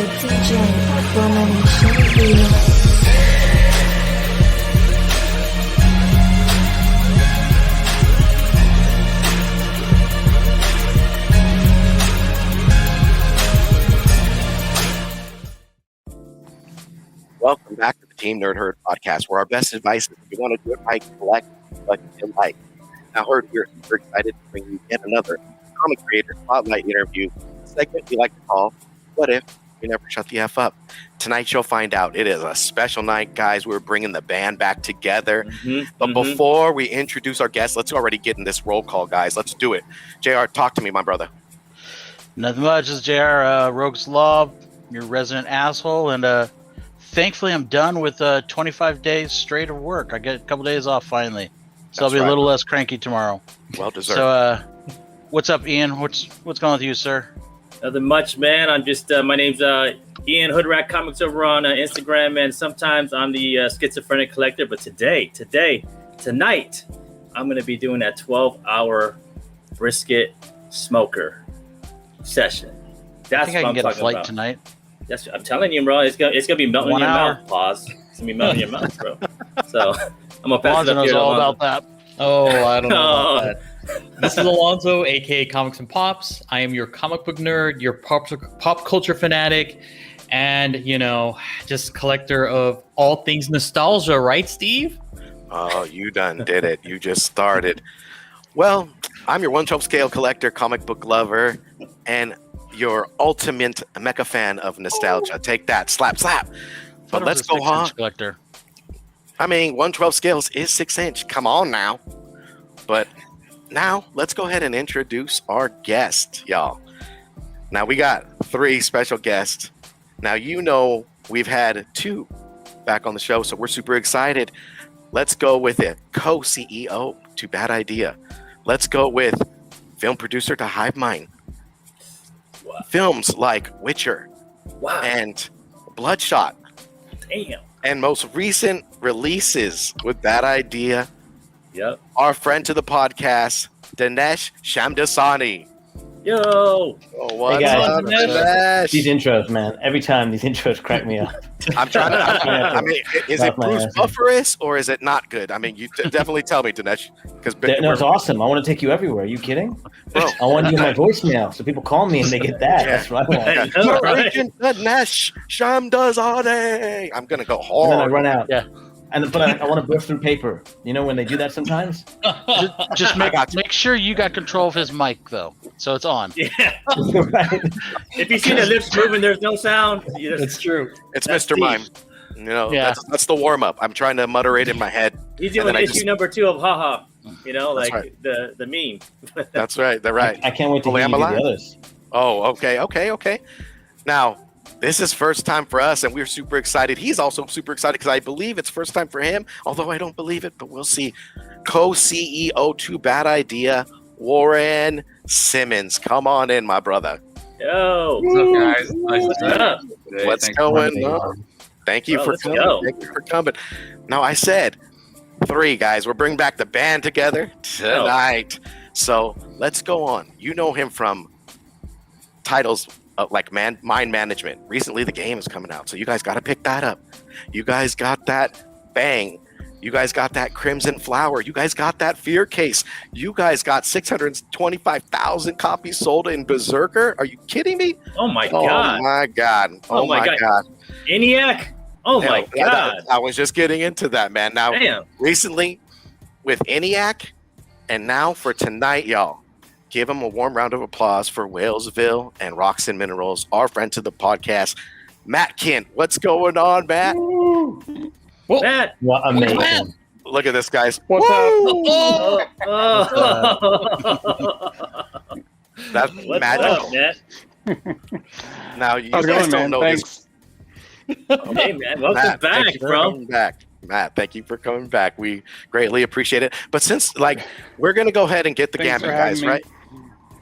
DJ Abomination Real. Welcome back to the Team Nerd Herd podcast, where our best advice is if you want to do it right, collect what you like. Now, Herd, we're super excited to bring you yet another comic creator spotlight interview, a segment we like to call What If We Never Shut the F Up. Tonight, you'll find out it is a special night, guys. We're bringing the band back together. But before we introduce our guests, let's already get in this roll call, guys. Let's do it. JR, talk to me, my brother. Nothing much. It's JR, Rogue's Law, your resident asshole, and thankfully, I'm done with 25 days straight of work. I get a couple days off finally, so I'll be a little less cranky tomorrow. Well deserved. So, what's up, Ian? What's going on with you, sir? Nothing much, man. I'm just my name's Ian Hoodrat Comics over on Instagram, and sometimes I'm the schizophrenic collector. But tonight, I'm gonna be doing that 12-hour brisket smoker session. That's I think I can get a flight tonight. That's, I'm telling you, bro. It's gonna be melting in your mouth. Pause. It's gonna be melting in your mouth, bro. So I'm gonna pass it up knows here. all about that. Oh, I don't know about that. This is Alonzo, aka Comics and Pops. I am your comic book nerd, your pop culture fanatic, and just collector of all things nostalgia. Right, Steve? Oh, you done did it. You just started. Well, I'm your 1/12 scale collector, comic book lover, and your ultimate mecha fan of nostalgia. Take that, slap. But let's go on. Collector. I mean, 1/12 scales is 6-inch. Come on now. But now let's go ahead and introduce our guest, y'all. Now we got 3 special guests. Now we've had 2 back on the show, so we're super excited. Let's go with it. Co-CEO to Bad Idea. Let's go with film producer to Hive Mind. Wow. Films like Witcher and Bloodshot. Damn. And most recent releases with Bad Idea. Yep. Our friend to the podcast, Dinesh Shamdasani. Yo. Oh, what's up, Dinesh? These intros, man. Every time these intros crack me up. I'm trying to. I mean, is it Bruce Bufferous or is it not good? I mean, you definitely tell me, Dinesh. No, it's awesome. I want to take you everywhere. Are you kidding? Bro. I want to use my voicemail so people call me and they get that. That's what I want. Your agent Dinesh Shamdasani. I'm gonna go hard. And then I run out. Yeah. But I want to burst through paper. You know when they do that sometimes? Just make sure you got control of his mic though, so it's on. Yeah. Right. If you see the lips moving, there's no sound. It's true. It's Mr. Mime. That's the warm up. I'm trying to mutter it in my head. He's doing issue number 2 of haha. Right. the meme. That's right. They're right. I can't wait to hear you do the others. Oh, okay. Now, this is first time for us, and we're super excited. He's also super excited because I believe it's first time for him, although I don't believe it, but we'll see. Co-CEO to Bad Idea, Warren Simmons. Come on in, my brother. Yo. What's up, guys? Nice What's up? What's going on? Thank you for coming. Go. Thank you for coming. Now, I said 3 guys. We're bringing back the band together tonight. So let's go on. You know him from titles like Mind Management. Recently, the game is coming out, so you guys got to pick that up. You guys got that Bang. You guys got that Crimson Flower. You guys got that Fear Case. You guys got 625,000 copies sold in Berserker. Are you kidding me? Oh my god! Oh my god! Oh my god! ENIAC! Oh my god! I was just getting into that, man. Now, recently with ENIAC, and now for tonight, y'all. Give him a warm round of applause for Whalesville and Rocks and Minerals, our friend to the podcast, Matt Kindt. What's going on, Matt? Matt, what amazing! Look at this, guys. What's up? That's magical. Now you guys don't know this. Hey, man, welcome back, bro. Matt, thank you for coming back. We greatly appreciate it. But since we're gonna go ahead and get the gambit, guys, right?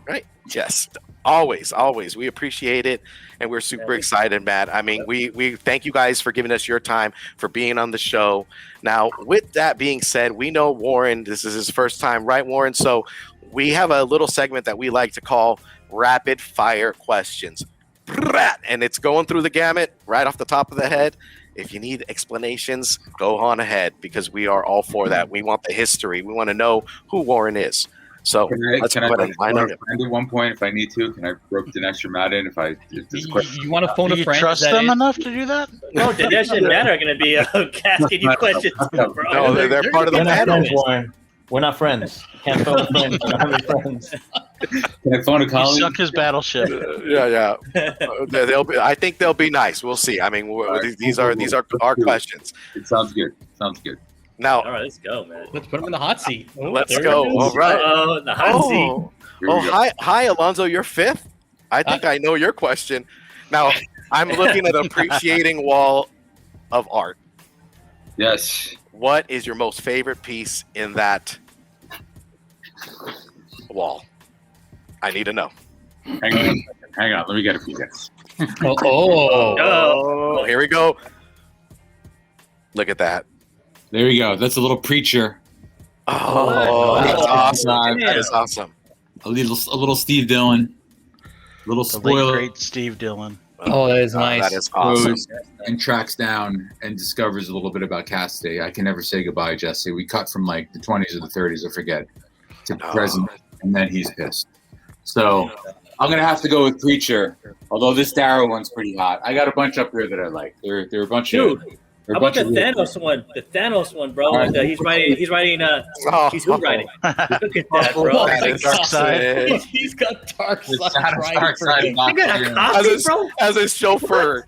Right? Yes. Always. We appreciate it, and we're super excited, Matt. I mean, we thank you guys for giving us your time, for being on the show. Now, with that being said, we know Warren, this is his first time, right, Warren? So we have a little segment that we like to call Rapid Fire Questions. and it's going through the gamut right off the top of the head. If you need explanations, go on ahead because we are all for that. We want the history. We want to know who Warren is. So let's can I go ahead and line phone up. a friend at one point if I need to? Can I rope Dinesh or Matt in if this question? You want to phone Do a you friend? trust Is that them it? enough to do that? No, Dinesh and Matt are going to be asking you questions, bro. No, they're part of the We're not panel. friends, Warren. We're not friends. Can't phone friends. We don't have any friends. Can I phone a You colleague? sunk his battleship. Yeah. They'll be. I think they'll be nice. We'll see. I mean, these are our questions. It sounds good. Sounds good. Now, All right, let's go, man. Let's put him in the hot seat. Oh, let's there go. it is. All right. Oh, the hot seat. Here we go. Hi, Alonzo. You're fifth. I think I know your question. Now, I'm looking at an appreciating wall of art. Yes. What is your most favorite piece in that wall? I need to know. Hang on. Let me get a few guys. Oh, Oh, here we go. Look at that. There we go. That's a little preacher. Oh, that's Oh, awesome. yeah. That is awesome. A little Steve Dillon. Little The late spoiler. great Steve Dillon. Oh, that is nice. That is awesome. Goes and tracks down and discovers a little bit about Cassidy. I can never say goodbye, Jesse. We cut from like the 20s or the 30s, I forget, to Oh. present, and then he's pissed. So I'm gonna have to go with Preacher. Although this Darrow one's pretty hot. I got a bunch up here that I like. They're a bunch Dude, of. How about the Thanos one? The Thanos one, bro. All right. He's writing. Oh, He's who writing? Look at that, bro. that is Dark side. sick. He's got dark The side. Dark right Side for him. not You got a here. copy, bro. As his chauffeur.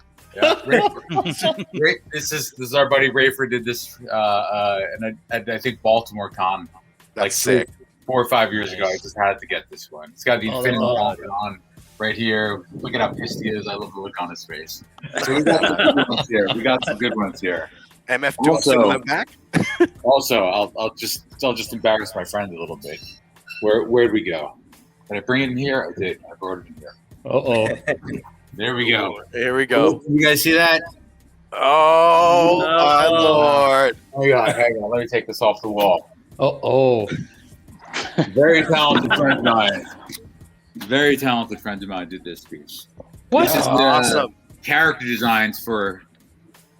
This is our buddy Rayford did this, and I think Baltimore Con That's sick. 4 or 5 years ago. I just had to get this one. It's got the Oh, Infinity that's Gauntlet on right here. Look at how pissed he is. I love the look on his face. So we got some good ones here. We got some good ones here. MF doing Also- similar back. Also, I'll just embarrass my friend a little bit. Where'd we go? Did I bring it in here? I did. I brought it in here. Uh-oh. There we go. Here we go. You guys see that? Oh, my No. Lord. Hang on. Let me take this off the wall. Uh-oh. Very talented friend of mine. Very talented friend of mine did this piece. This is the Awesome. character designs for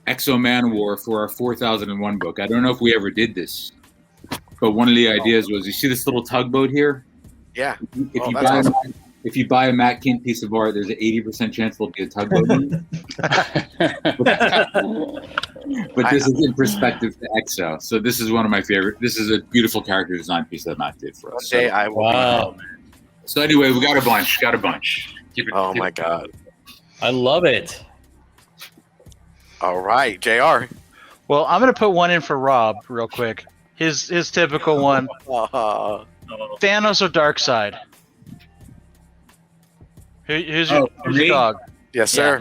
Exo Manowar for our 4001 book. I don't know if we ever did this, but one of the ideas was, you see this little tugboat here? Yeah. If Oh, you that's buy awesome. if you buy a Matt Kindt piece of art, there's an 80% chance there'll be a tugboat in it. But this is in perspective to Exo. So this is one of my favorite. This is a beautiful character design piece that Matt did for us. One day So, I will. Wow. so anyway, we got a bunch. Keep it, Oh, keep my it- God. I love it. All right, JR. Well, I'm gonna put one in for Rob real quick. His typical one: Uh, Thanos or Darkseid. Who's your, Oh, who's your me? dog? yes, sir.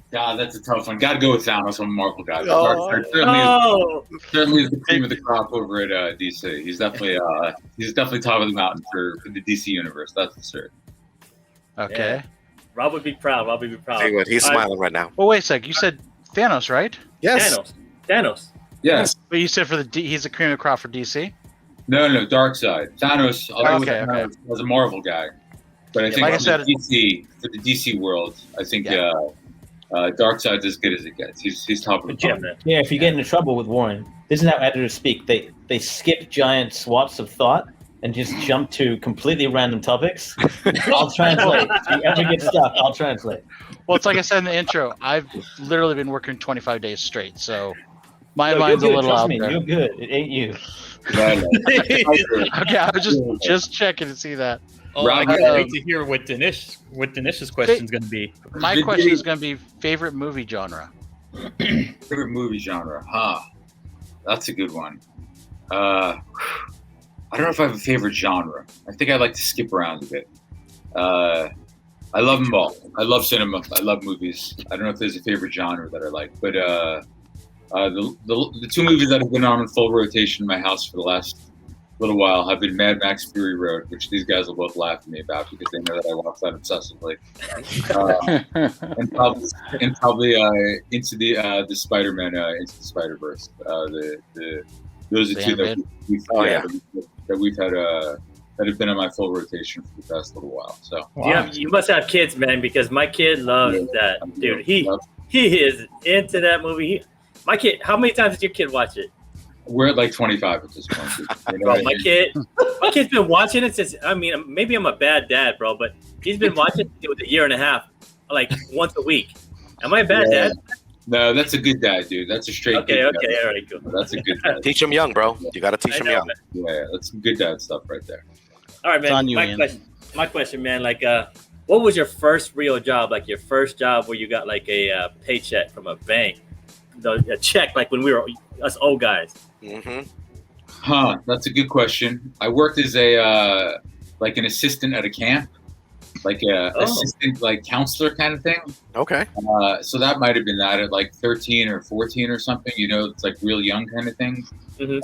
God, that's a tough one. Got to go with Thanos. I'm a Marvel guy. Oh. Certainly is the cream of the crop over at DC. He's definitely top of the mountain for the DC universe. That's for sure. Okay. Rob would be proud. Rob would be proud. Tell you what, he's All right, smiling right now. Well, wait a sec. You said Thanos, right? Yes. Thanos. Yes. But you said for he's the cream of the crop for DC. No, Darkseid. Thanos. I'll go with Okay, Thanos as a Marvel guy. But I think like I for said- the DC world, I think Darkseid's as good as it gets. He's top of the Jim, mountain. man. Yeah, if you get into trouble with Warren, this is how editors speak. They skip giant swaths of thought and just jump to completely random topics. I'll translate. If you ever get stuck, I'll translate. Well, it's like I said in the intro. I've literally been working 25 days straight, so my No, mind's a you're good. little Trust out me, there. you're good. It ain't you. Right. Okay, I was just checking to see that. Oh, I Rob, can't um, wait to hear what Dinesh's question is going to be. My question is going to be favorite movie genre. Favorite movie genre? That's a good one. I don't know if I have a favorite genre. I think I like to skip around a bit. I love them all. I love cinema. I love movies. I don't know if there's a favorite genre that I like, but the two movies that have been on in full rotation in my house for the last little while have been Mad Max Fury Road, which these guys will both laugh at me about because they know that I watch that obsessively. And probably into the Spider-Man into the Spider-Verse. Those are two that Sandman. we've Oh, that we've had that have been on my full rotation for the past little while. So You must have kids, man, because my kid loves that. Dude, he is into that movie. My kid, how many times did your kid watch it? We're at like 25 at this point. You know Bro, what I my mean? kid's been watching it since. I mean, maybe I'm a bad dad, bro, but he's been watching it with a year and a half, like once a week. Am I a bad dad? No, that's a good dad, dude. That's a straight Okay, good okay, dad. all right, cool. That's a good dad. Teach them young, bro. You got to teach I them know, young. man. Yeah, that's some good dad stuff right there. All right, It's on man. you, Ian. My question, man. Like, what was your first real job? Like your first job where you got like a paycheck from a bank, a check, like when we were us old guys. Mm-hmm. Huh, that's a good question. I worked as a like an assistant at a camp, like a assistant like counselor kind of thing. Okay. So that might have been that at like 13 or 14 or something. You know, it's like real young kind of thing. Mm-hmm.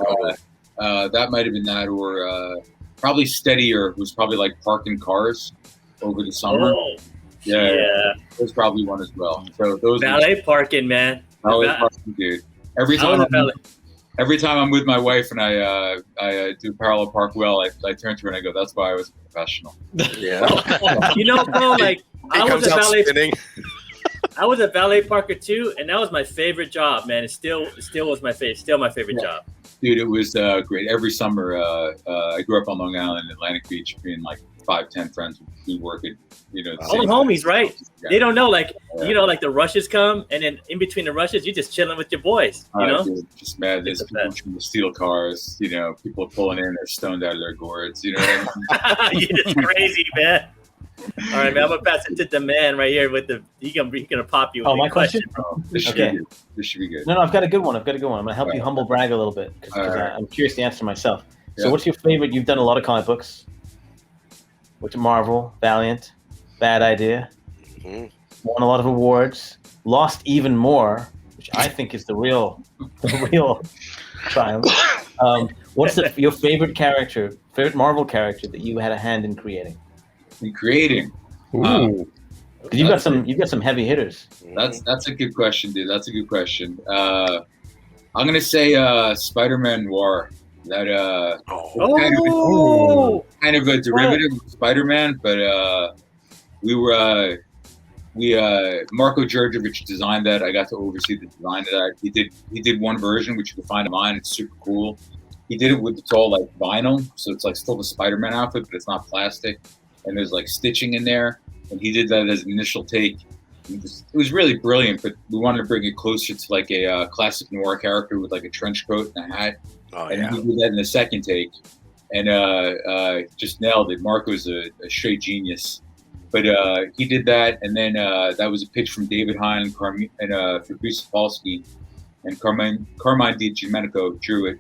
That might have been that, or probably steadier was probably like parking cars over the summer. Oh, Yeah, yeah. that was probably one as well. So those Valet parking, man. valet parking, dude. Every time I'm with my wife and I do parallel park well, I turn to her and I go, "That's why I was a professional." Yeah. You know, bro, like He comes out spinning. I was a valet parker too, and that was my favorite job, man. It still was my favorite, still my favorite job. Dude, it was great. Every summer, I grew up on Long Island, Atlantic Beach, being like 5-10 friends. We work at, you know, All the homies, right? Yeah. They don't know, like Yeah. you know, like the rushes come, and then in between the rushes, you're just chilling with your boys, you know. Dude, just madness. It's the People best. trying to steal cars. You know, people are pulling in, they're stoned out of their gourds. You know what I mean? You're just crazy, man. All right, man. I'm gonna pass it to the man right here with the. He's gonna pop you. With Oh, a my question? bro. This should Okay. be good. This should be good. No, I've got a good one. I'm going to help you humble brag a little bit because All right. I'm curious to answer myself. So Yeah. what's your favorite? You've done a lot of comic books. What's Marvel, Valiant, Bad Idea, Mhm. won a lot of awards, lost even more, which I think is the real triumph. What's your favorite Marvel character that you had a hand in creating? In creating. Ooh. Because you've got some heavy hitters. That's a good question, dude. That's a good question. I'm gonna say Spider-Man Noir. That Oh, kind of a derivative of Spider-Man, but Marco Djurdjevic designed that. I got to oversee the design of that. He did one version which you can find online. It's super cool. He did it with it's all like vinyl, so it's like still the Spider-Man outfit, but it's not plastic, and there's like stitching in there. And he did that as an initial take. It was really brilliant, but we wanted to bring it closer to like a classic noir character with like a trench coat and a hat. Oh, And yeah. he did that in the second take, and just nailed it. Marco's a straight genius. But he did that, and then that was a pitch from David Hine and Fabrice Sapolsky, and Carmine Di Domenico drew it.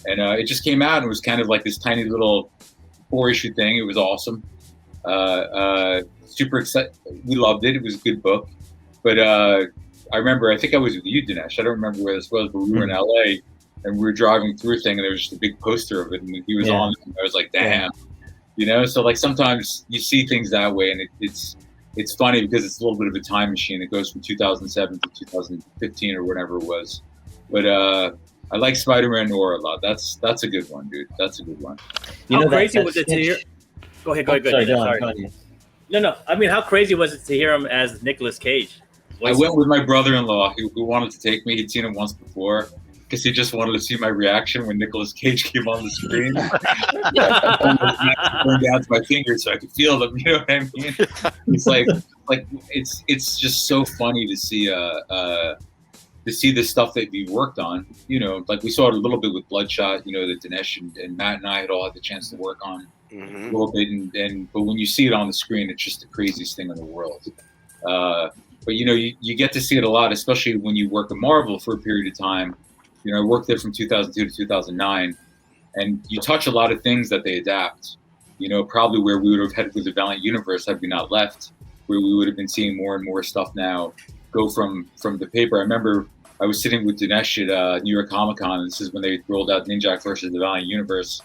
And it just came out and it was kind of like this tiny little 4-issue thing. It was awesome. Super excited. We loved it. It was a good book. But I remember, I think I was with you, Dinesh. I don't remember where this was, but we were in LA and we were driving through a thing and there was just a big poster of it and he was on it. And I was like, damn. You know, so like sometimes you see things that way and it's funny because it's a little bit of a time machine. It goes from 2007 to 2015 or whatever it was. But I like Spider-Man Noir a lot. That's a good one, dude. That's a good one. how crazy was it to hear? Go ahead. Sorry. No. I mean, how crazy was it to hear him as Nicolas Cage? I went with my brother-in-law who wanted to take me. He'd seen him once before because he just wanted to see my reaction when Nicolas Cage came on the screen. Going down to my fingers so I could feel them. You know what I mean? It's like it's just so funny to see the stuff that we worked on. You know, like we saw it a little bit with Bloodshot. You know, that Dinesh and Matt and I had all had the chance to work on a little bit. But when you see it on the screen, it's just the craziest thing in the world. But you know, you get to see it a lot, especially when you work at Marvel for a period of time. You know, I worked there from 2002 to 2009, and you touch a lot of things that they adapt. You know, probably where we would have headed with the Valiant Universe had we not left, where we would have been seeing more and more stuff now go from the paper. I remember I was sitting with Dinesh at New York Comic Con, and this is when they rolled out Ninjak versus the Valiant Universe,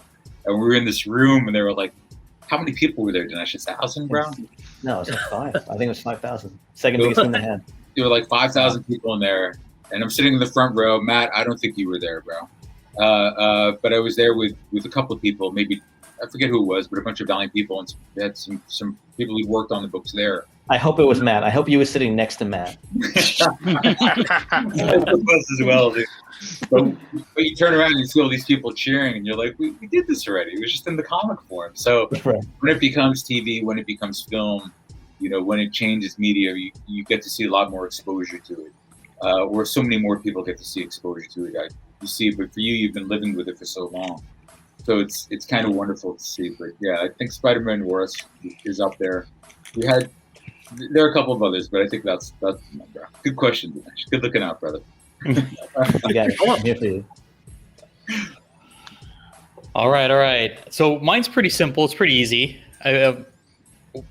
and we were in this room, and they were like, how many people were there, Dinesh? 1,000, bro? No, it's like 5. I think it was 5,000. Second biggest in the hand. There were like 5,000 people in there, and I'm sitting in the front row. Matt, I don't think you were there, bro. But I was there with a couple of people, maybe I forget who it was, but a bunch of Valiant people, and they had some people who worked on the books there. I hope it was Matt. I hope you were sitting next to Matt. As well, dude. But you turn around and you see all these people cheering, and you're like, we did this already. It was just in the comic form. So Right. when it becomes TV, when it becomes film, when it changes media, you get to see a lot more exposure to it. Or so many more people get to see exposure to it. You see, but for you, you've been living with it for so long. So it's kind of wonderful to see. But yeah, I think Spider-Man Wars is up there. There are a couple of others, but I think that's good question, Dinesh. Good looking out, brother. You got it. I'm here for you. All right. So mine's pretty simple. It's pretty easy.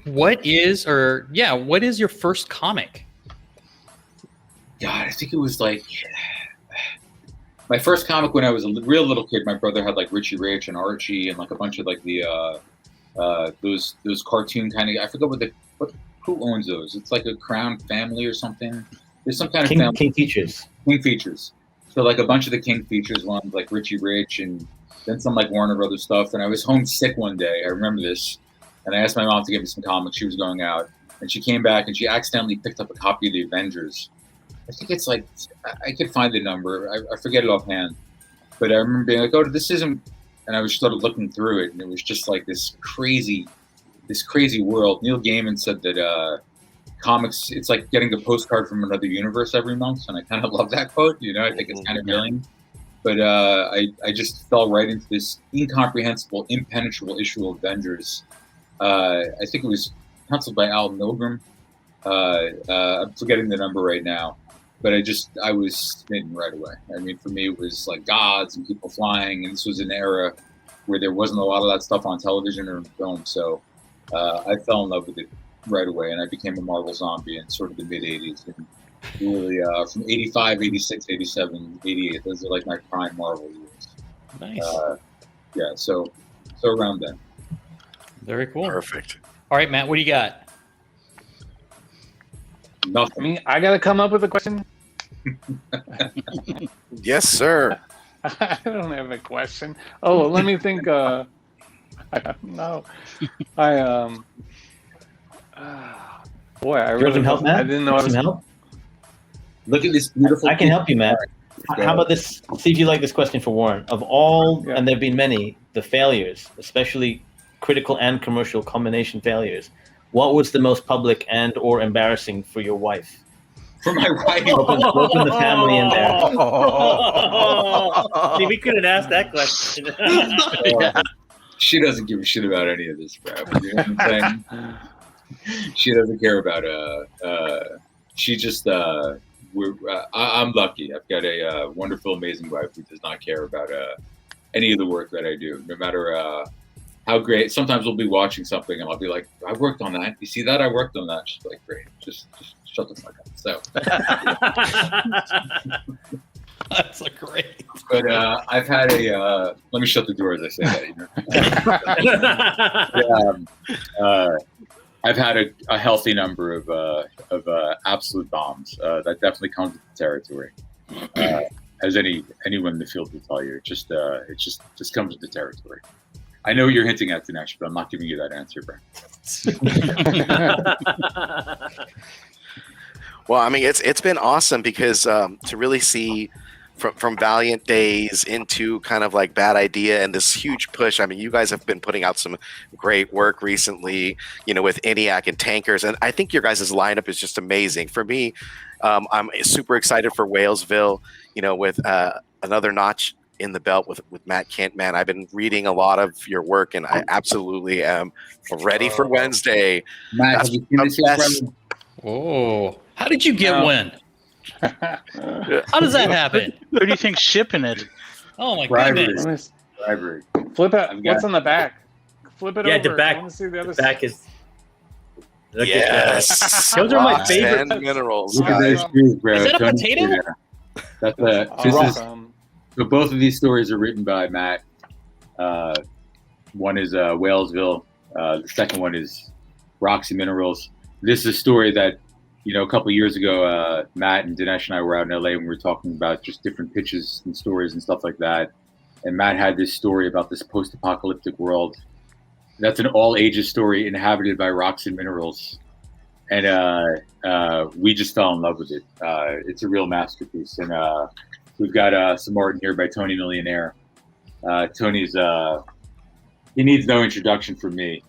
What is your first comic? God, I think it was like my first comic when I was a real little kid. My brother had like Richie Rich and Archie and like a bunch of like the those cartoon kind of. I forgot who owns those. It's like a Crown Family or something. There's some kind of family. King Features. King Features. So like a bunch of the King Features ones, like Richie Rich, and then some like Warner Brothers stuff. And I was homesick one day. I remember this, and I asked my mom to get me some comics. She was going out, and she came back and she accidentally picked up a copy of the Avengers. I think it's like I could find the number. I forget it offhand, but I remember being like, "Oh, this isn't." And I was started looking through it, and it was just like this crazy world. Neil Gaiman said that comics, it's like getting a postcard from another universe every month, and I kind of love that quote. I think it's kind of brilliant. But I just fell right into this incomprehensible, impenetrable issue of Avengers. I think it was penciled by Al Milgrom. I'm forgetting the number right now, but I was smitten right away. I mean, for me, it was like gods and people flying, and this was an era where there wasn't a lot of that stuff on television or in film. So I fell in love with it right away, and I became a Marvel zombie in sort of the mid 80s. And really, from 85, 86, 87, 88, those are like my prime Marvel years. Nice. So around then. Very cool. Perfect. All right, Matt, what do you got? Nothing. I gotta come up with a question. Yes, sir. I don't have a question. Oh, let me think. I don't know. Boy, I really some help, Matt? I didn't know. Some help? Look at this beautiful. I can help you, Matt. How about this? See if you like this question for Warren. Of all, Yeah. and there have been many, the failures, especially critical and commercial combination failures, what was the most public and or embarrassing for your wife? For my wife. Broken the family in there. See, we couldn't ask that question. She doesn't give a shit about any of this crap. You know what I'm saying? She doesn't care about she just I'm lucky. I've got a wonderful, amazing wife who does not care about any of the work that I do, no matter how great. Sometimes we'll be watching something and I'll be like, I worked on that. You see that? I worked on that. She's like, great. Just shut the fuck up. So That's a great. but I've had let me shut the door as I say that. I've had a healthy number of absolute bombs. That definitely comes with the territory. As anyone in the field will tell you, it just comes with the territory. I know what you're hinting at, Dinesh, but I'm not giving you that answer, Brent. Well, I mean, it's been awesome because to really see from Valiant days into kind of like Bad Idea and this huge push. I mean, you guys have been putting out some great work recently, with ENIAC and Tankers, and I think your guys' lineup is just amazing. For me, I'm super excited for Whalesville, with another notch in the belt with Matt Kindt. Man, I've been reading a lot of your work, and I absolutely am ready for Wednesday. Matt, have you seen this yet, brother? Oh, how did you get one? How does that happen? Who do you think's shipping it? Oh my Bribery. goodness! Bribery. Flip it. I've got- What's on the back? Flip it Yeah, over. the back. I want to see the other The back is. Look at Yes, that. Those are my Rocks favorite. and minerals. Look at guys. those shoes, bro. Is that a Don't potato? do that. That's this is Awesome. so. Both of these stories are written by Matt. One is Whalesville. The second one is Roxy Minerals. This is a story that a couple of years ago, Matt and Dinesh and I were out in LA and we were talking about just different pitches and stories and stuff like that. And Matt had this story about this post-apocalyptic world That's an all ages story inhabited by rocks and minerals, and we just fell in love with it. It's a real masterpiece, and we've got some art in here by Tony Millionaire. Tony's he needs no introduction from me.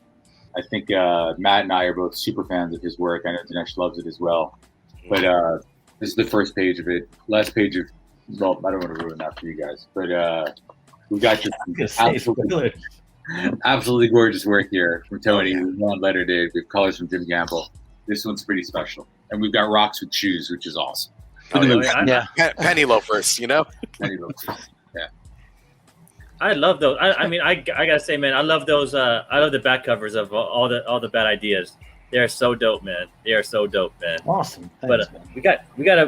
I think Matt and I are both super fans of his work. I know Dinesh loves it as well. But this is the first page of it. Last page of, well, I don't want to ruin that for you guys. But we've got just absolutely gorgeous work here from Tony. We've got letter Dave. We have colors from Jim Gamble. This one's pretty special. And we've got rocks with shoes, which is awesome. Penny loafers, you know? Penny loafers. Yeah. I love those. I mean, I gotta say, man, I love those. I love the back covers of all the bad ideas. They are so dope, man. They are so dope, man. Awesome. Thanks, But man.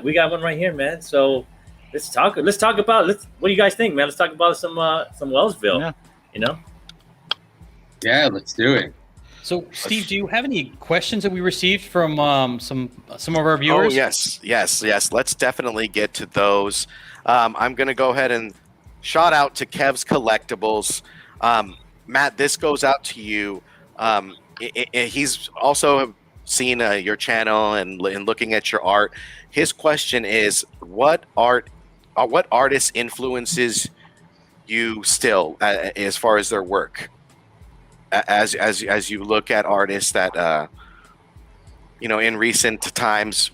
we got one right here, man. So let's talk about. What do you guys think, man? Let's talk about some Whalesville. Yeah. You know. Yeah, let's do it. So, Steve, do you have any questions that we received from some of our viewers? Oh, yes. Let's definitely get to those. I'm going to go ahead and shout out to Kev's Collectibles. Matt, this goes out to you. He's also seen your channel and looking at your art. His question is, what artist influences you still as far as their work? As you look at artists that in recent times,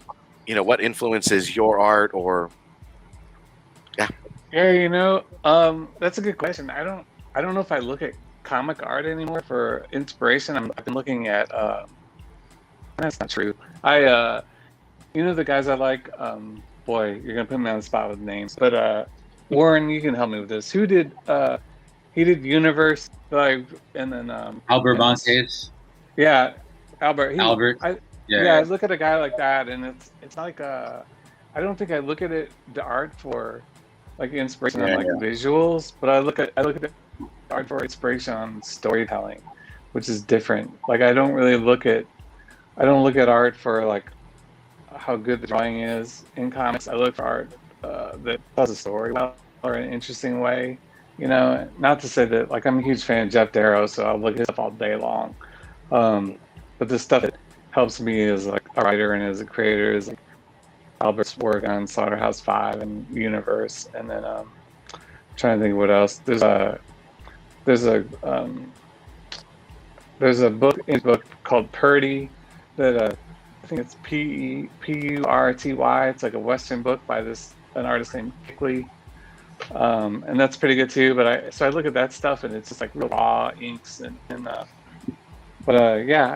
what influences your art? Or Yeah, that's a good question. I don't know if I look at comic art anymore for inspiration. I've been looking at that's not true. The guys I like, boy, you're gonna put me on the spot with names. But Warren, you can help me with this. Who did he did Universe, and then Albert Montes. Yeah, Albert. Albert. I look at a guy like that, and it's like I don't think I look at the art for like inspiration on visuals, but I look at the art for inspiration on storytelling, which is different. Like I don't look at art for like how good the drawing is in comics. I look for art that tells a story well or in an interesting way. Not to say that like I'm a huge fan of Jeff Darrow, so I'll look at his stuff all day long. But the stuff that helps me as like a writer and as a creator is like Albert's work on Slaughterhouse-5 and Universe, and then I'm trying to think what else. There's a book called Purdy that I think it's Purty. It's like a Western book by an artist named Kickley. And that's pretty good too. But I look at that stuff and it's just like real raw inks I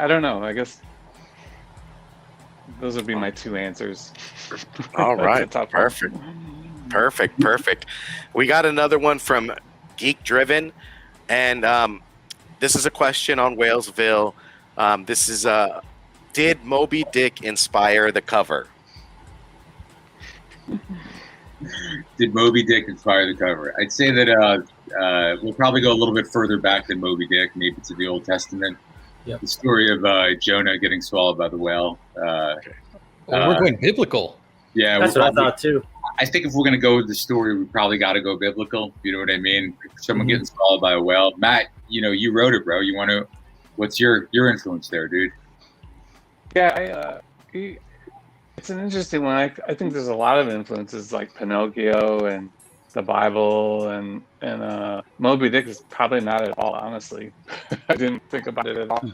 don't know. I guess those would be my two answers. All right, perfect. We got another one from Geek Driven, and this is a question on Whalesville. This is did Moby Dick inspire the cover? Did Moby Dick inspire the cover? I'd say that we'll probably go a little bit further back than Moby Dick, maybe to the Old Testament. Yep. The story of Jonah getting swallowed by the whale. We're going biblical. Yeah, that's what I thought too. I think if we're going to go with the story, we probably got to go biblical. You know what I mean? Someone getting swallowed by a whale. Matt, you wrote it, bro. What's your influence there, dude? Yeah, it's an interesting one. I think there's a lot of influences like Pinocchio and the Bible and Moby Dick is probably not at all, honestly. I didn't think about it at all.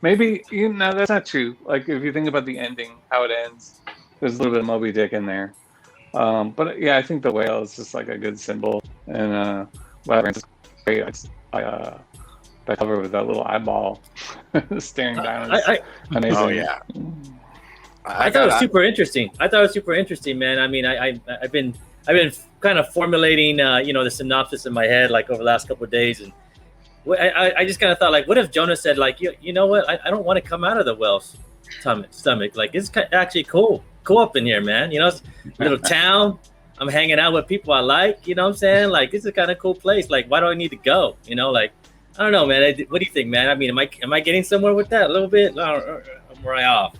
Maybe, that's not true. Like if you think about the ending, how it ends, there's a little bit of Moby Dick in there. But yeah, I think the whale is just like a good symbol. And whatever, it's great. That cover with that little eyeball staring down. Amazing. Oh yeah. I thought it was super interesting. Man. I mean, I've been kind of formulating, the synopsis in my head, like over the last couple of days, and I just kind of thought, like, what if Jonah said, like, you know what, I don't want to come out of the whale's stomach. Like, it's actually cool up in here, man. It's a little town. I'm hanging out with people I like. You know what I'm saying? Like, it's a kind of cool place. Like, why do I need to go? Like, I don't know, man. What do you think, man? I mean, am I getting somewhere with that a little bit? I'm right off.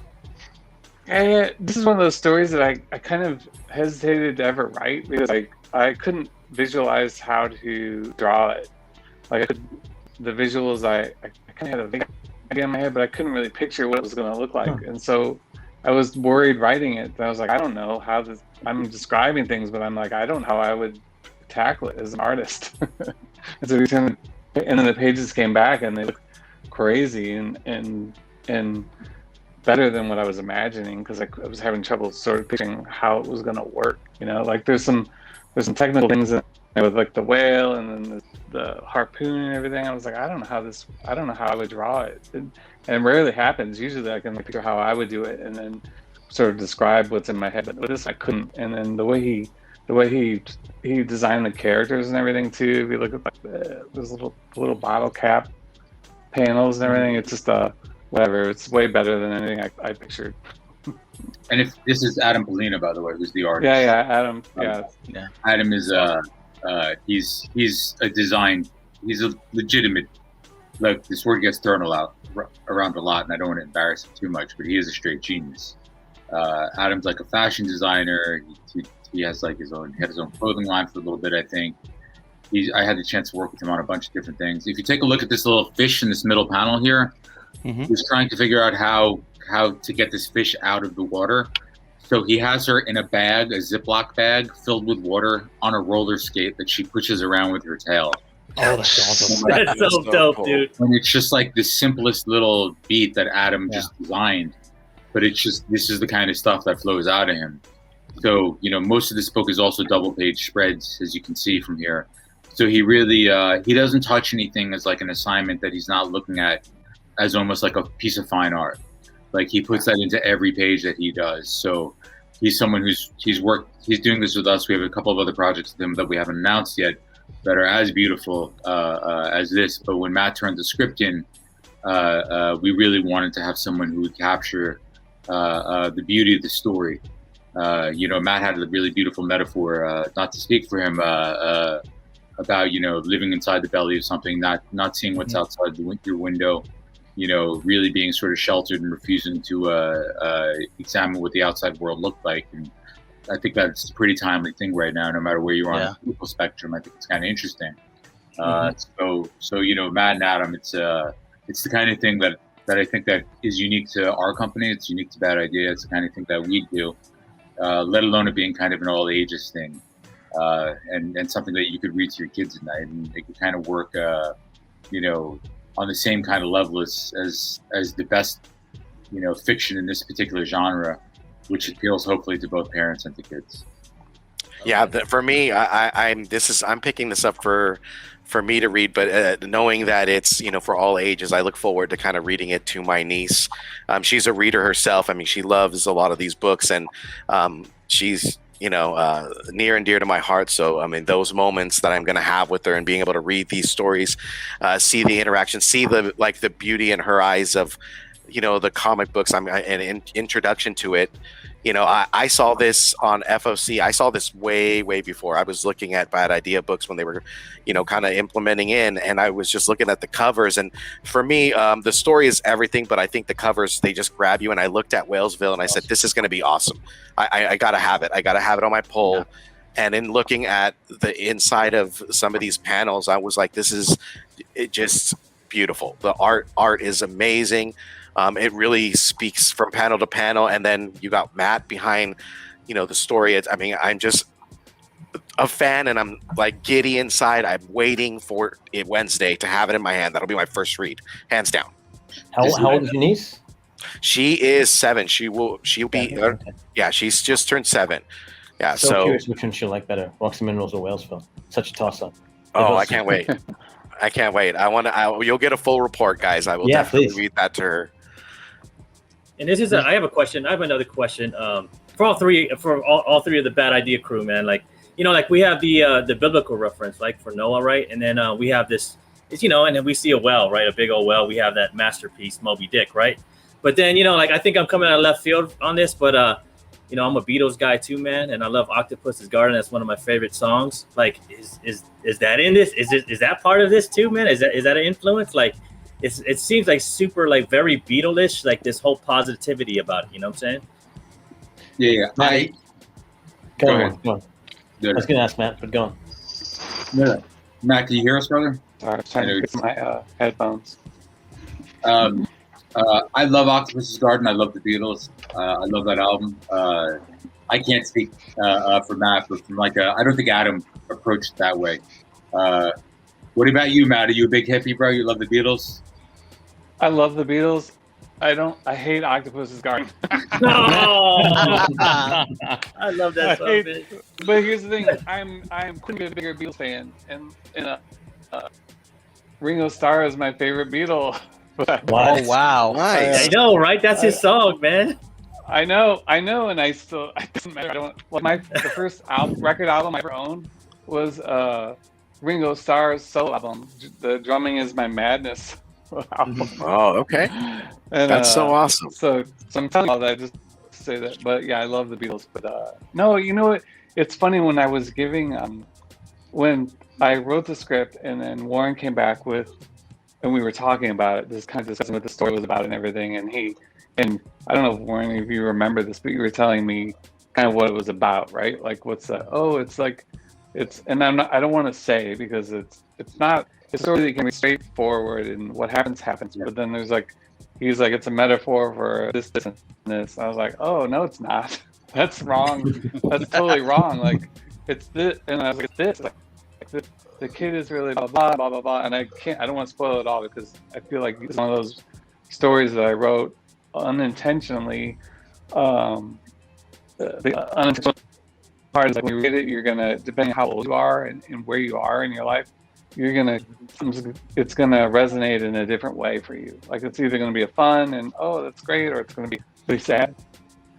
Yeah, this is one of those stories that I kind of hesitated to ever write because I couldn't visualize how to draw it. Like the visuals, I kind of had a big idea in my head, but I couldn't really picture what it was going to look like. And so I was worried writing it. I was like, I don't know how this, I'm describing things, but I'm like, I don't know how I would tackle it as an artist. And so and then the pages came back and they look crazy and better than what I was imagining, because I was having trouble sort of picturing how it was going to work. You know, like there's some technical things in there with like the whale and then the harpoon and everything. I was like, I don't know how I would draw it. And it rarely happens. Usually I can figure how I would do it and then sort of describe what's in my head. But with this I couldn't. And then the way he designed the characters and everything too. If you look at like those little bottle cap panels and everything, it's just whatever. It's way better than anything I pictured. And if this is Adam Molina, by the way, who's the artist? Yeah, Adam. Yeah. Adam is he's a design. He's a legitimate. Like, this word gets thrown around a lot, and I don't want to embarrass him too much, but he is a straight genius. Adam's like a fashion designer. He has like he had his own clothing line for a little bit, I think. I had the chance to work with him on a bunch of different things. If you take a look at this little fish in this middle panel here, he's trying to figure out how to get this fish out of the water. So he has her in a bag, a Ziploc bag filled with water on a roller skate that she pushes around with her tail. Oh, that's awesome. That's so dope, cool. dude. And it's just like the simplest little beat that Adam just designed. But it's just, this is the kind of stuff that flows out of him. So, you know, most of this book is also double page spreads, as you can see from here. So he really, he doesn't touch anything as like an assignment that he's not looking at as almost like a piece of fine art. Like, he puts that into every page that he does. So he's someone he's doing this with us. We have a couple of other projects with him that we haven't announced yet that are as beautiful as this. But when Matt turned the script in, we really wanted to have someone who would capture the beauty of the story. You know, Matt had a really beautiful metaphor, not to speak for him, about, you know, living inside the belly of something, not seeing what's outside your window, you know, really being sort of sheltered and refusing to examine what the outside world looked like. And I think that's a pretty timely thing right now, no matter where you are on the political spectrum. I think it's kind of interesting. So you know, Matt and Adam, it's the kind of thing that I think that is unique to our company. It's unique to Bad Idea. It's the kind of thing that we do, let alone it being kind of an all ages thing, and something that you could read to your kids at night, and it could kind of work, you know, on the same kind of level as the best, you know, fiction in this particular genre, which appeals hopefully to both parents and to kids. Yeah, for me, I'm picking this up for me to read, but knowing that it's, you know, for all ages, I look forward to kind of reading it to my niece. She's a reader herself. I mean, she loves a lot of these books, and she's, you know, near and dear to my heart. So, I mean, those moments that I'm going to have with her and being able to read these stories, see the interaction, see the beauty in her eyes of, you know, the comic books. An introduction to it. You know, I saw this on FOC. I saw this way before. I was looking at Bad Idea books when they were, you know, kind of implementing in, and I was just looking at the covers. And for me, the story is everything, but I think the covers, they just grab you. And I looked at Whalesville and I said, this is going to be awesome. I got to have it. I got to have it on my pole. Yeah. And in looking at the inside of some of these panels, I was like, this is just beautiful. The art is amazing. It really speaks from panel to panel, and then you got Matt behind, you know, the story. I mean, I'm just a fan, and I'm like giddy inside. I'm waiting for it Wednesday to have it in my hand. That'll be my first read, hands down. How old is your niece? She is 7. She'll be yeah. She's just turned 7. Yeah. So curious which one she'll like better, Roxy Minerals or Whalesville. Such a toss-up. Oh, I can't wait. I can't wait. You'll get a full report, guys. I will definitely read that to her. And this is I have a question. I have another question for all three of the Bad Idea crew, man. Like, you know, like we have the biblical reference, like for Noah, right? And then we have this, you know, and then we see a whale, right? A big old whale. We have that masterpiece, Moby Dick, right? But then, you know, like I think I'm coming out of left field on this, but you know, I'm a Beatles guy too, man, and I love Octopus's Garden. That's one of my favorite songs. Like, is that in this? Is that part of this too, man? Is that an influence? Like, it seems like super, like very Beatle-ish, like this whole positivity about it. You know what I'm saying? Yeah. Go on. I was going to ask Matt, but go on. Yeah. Matt, can you hear us, brother? Sorry, I was trying to get my headphones. I love Octopus's Garden. I love the Beatles. I love that album. I can't speak for Matt, but from I don't think Adam approached it that way. What about you, Matt? Are you a big hippie, bro? You love the Beatles? I love the Beatles. I hate Octopus's Garden. I love that song, bitch. But here's the thing: I'm quite a bigger Beatles fan, and Ringo Starr is my favorite Beatle. But Oh wow! Nice. I know, right? That's his song, man. I know, and it doesn't matter. I don't like the first record album I ever owned was Ringo Starr's solo album. The Drumming Is My Madness album. Oh, okay. And, That's so awesome. So I'm telling you all that just to say that. But yeah, I love the Beatles. But no, you know what? It's funny when I was giving when I wrote the script and then Warren came back with, and we were talking about it, just kind of discussing what the story was about and everything. And I don't know, Warren, if you remember this, but you were telling me kind of what it was about, right? Like, what's that? Oh, it's like, and I don't want to say because it's not. It's sort of can be straightforward, and what happens. But then he's like, it's a metaphor for this, and this. I was like, oh no, it's not. That's wrong. That's totally wrong. Like, it's this, and I was like, it's this. Like the kid is really blah blah blah blah blah, and I don't want to spoil it all because I feel like it's one of those stories that I wrote unintentionally. The unintentional part is like when you read it, you're gonna, depending on how old you are and where you are in your life, it's gonna resonate in a different way for you. Like, it's either gonna be a fun and oh that's great, or it's gonna be really sad,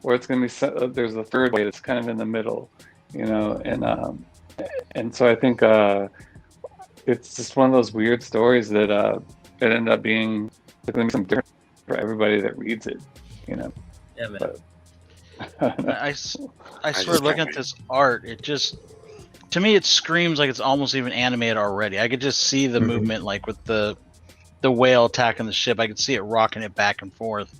or it's gonna be there's a third way that's kind of in the middle, and so I think it's just one of those weird stories that it ended up being gonna be something different for everybody that reads it, Yeah, man. But, I swear, looking at this art, it just, to me, it screams like it's almost even animated already. I could just see the movement, like with the whale attacking the ship. I could see it rocking it back and forth.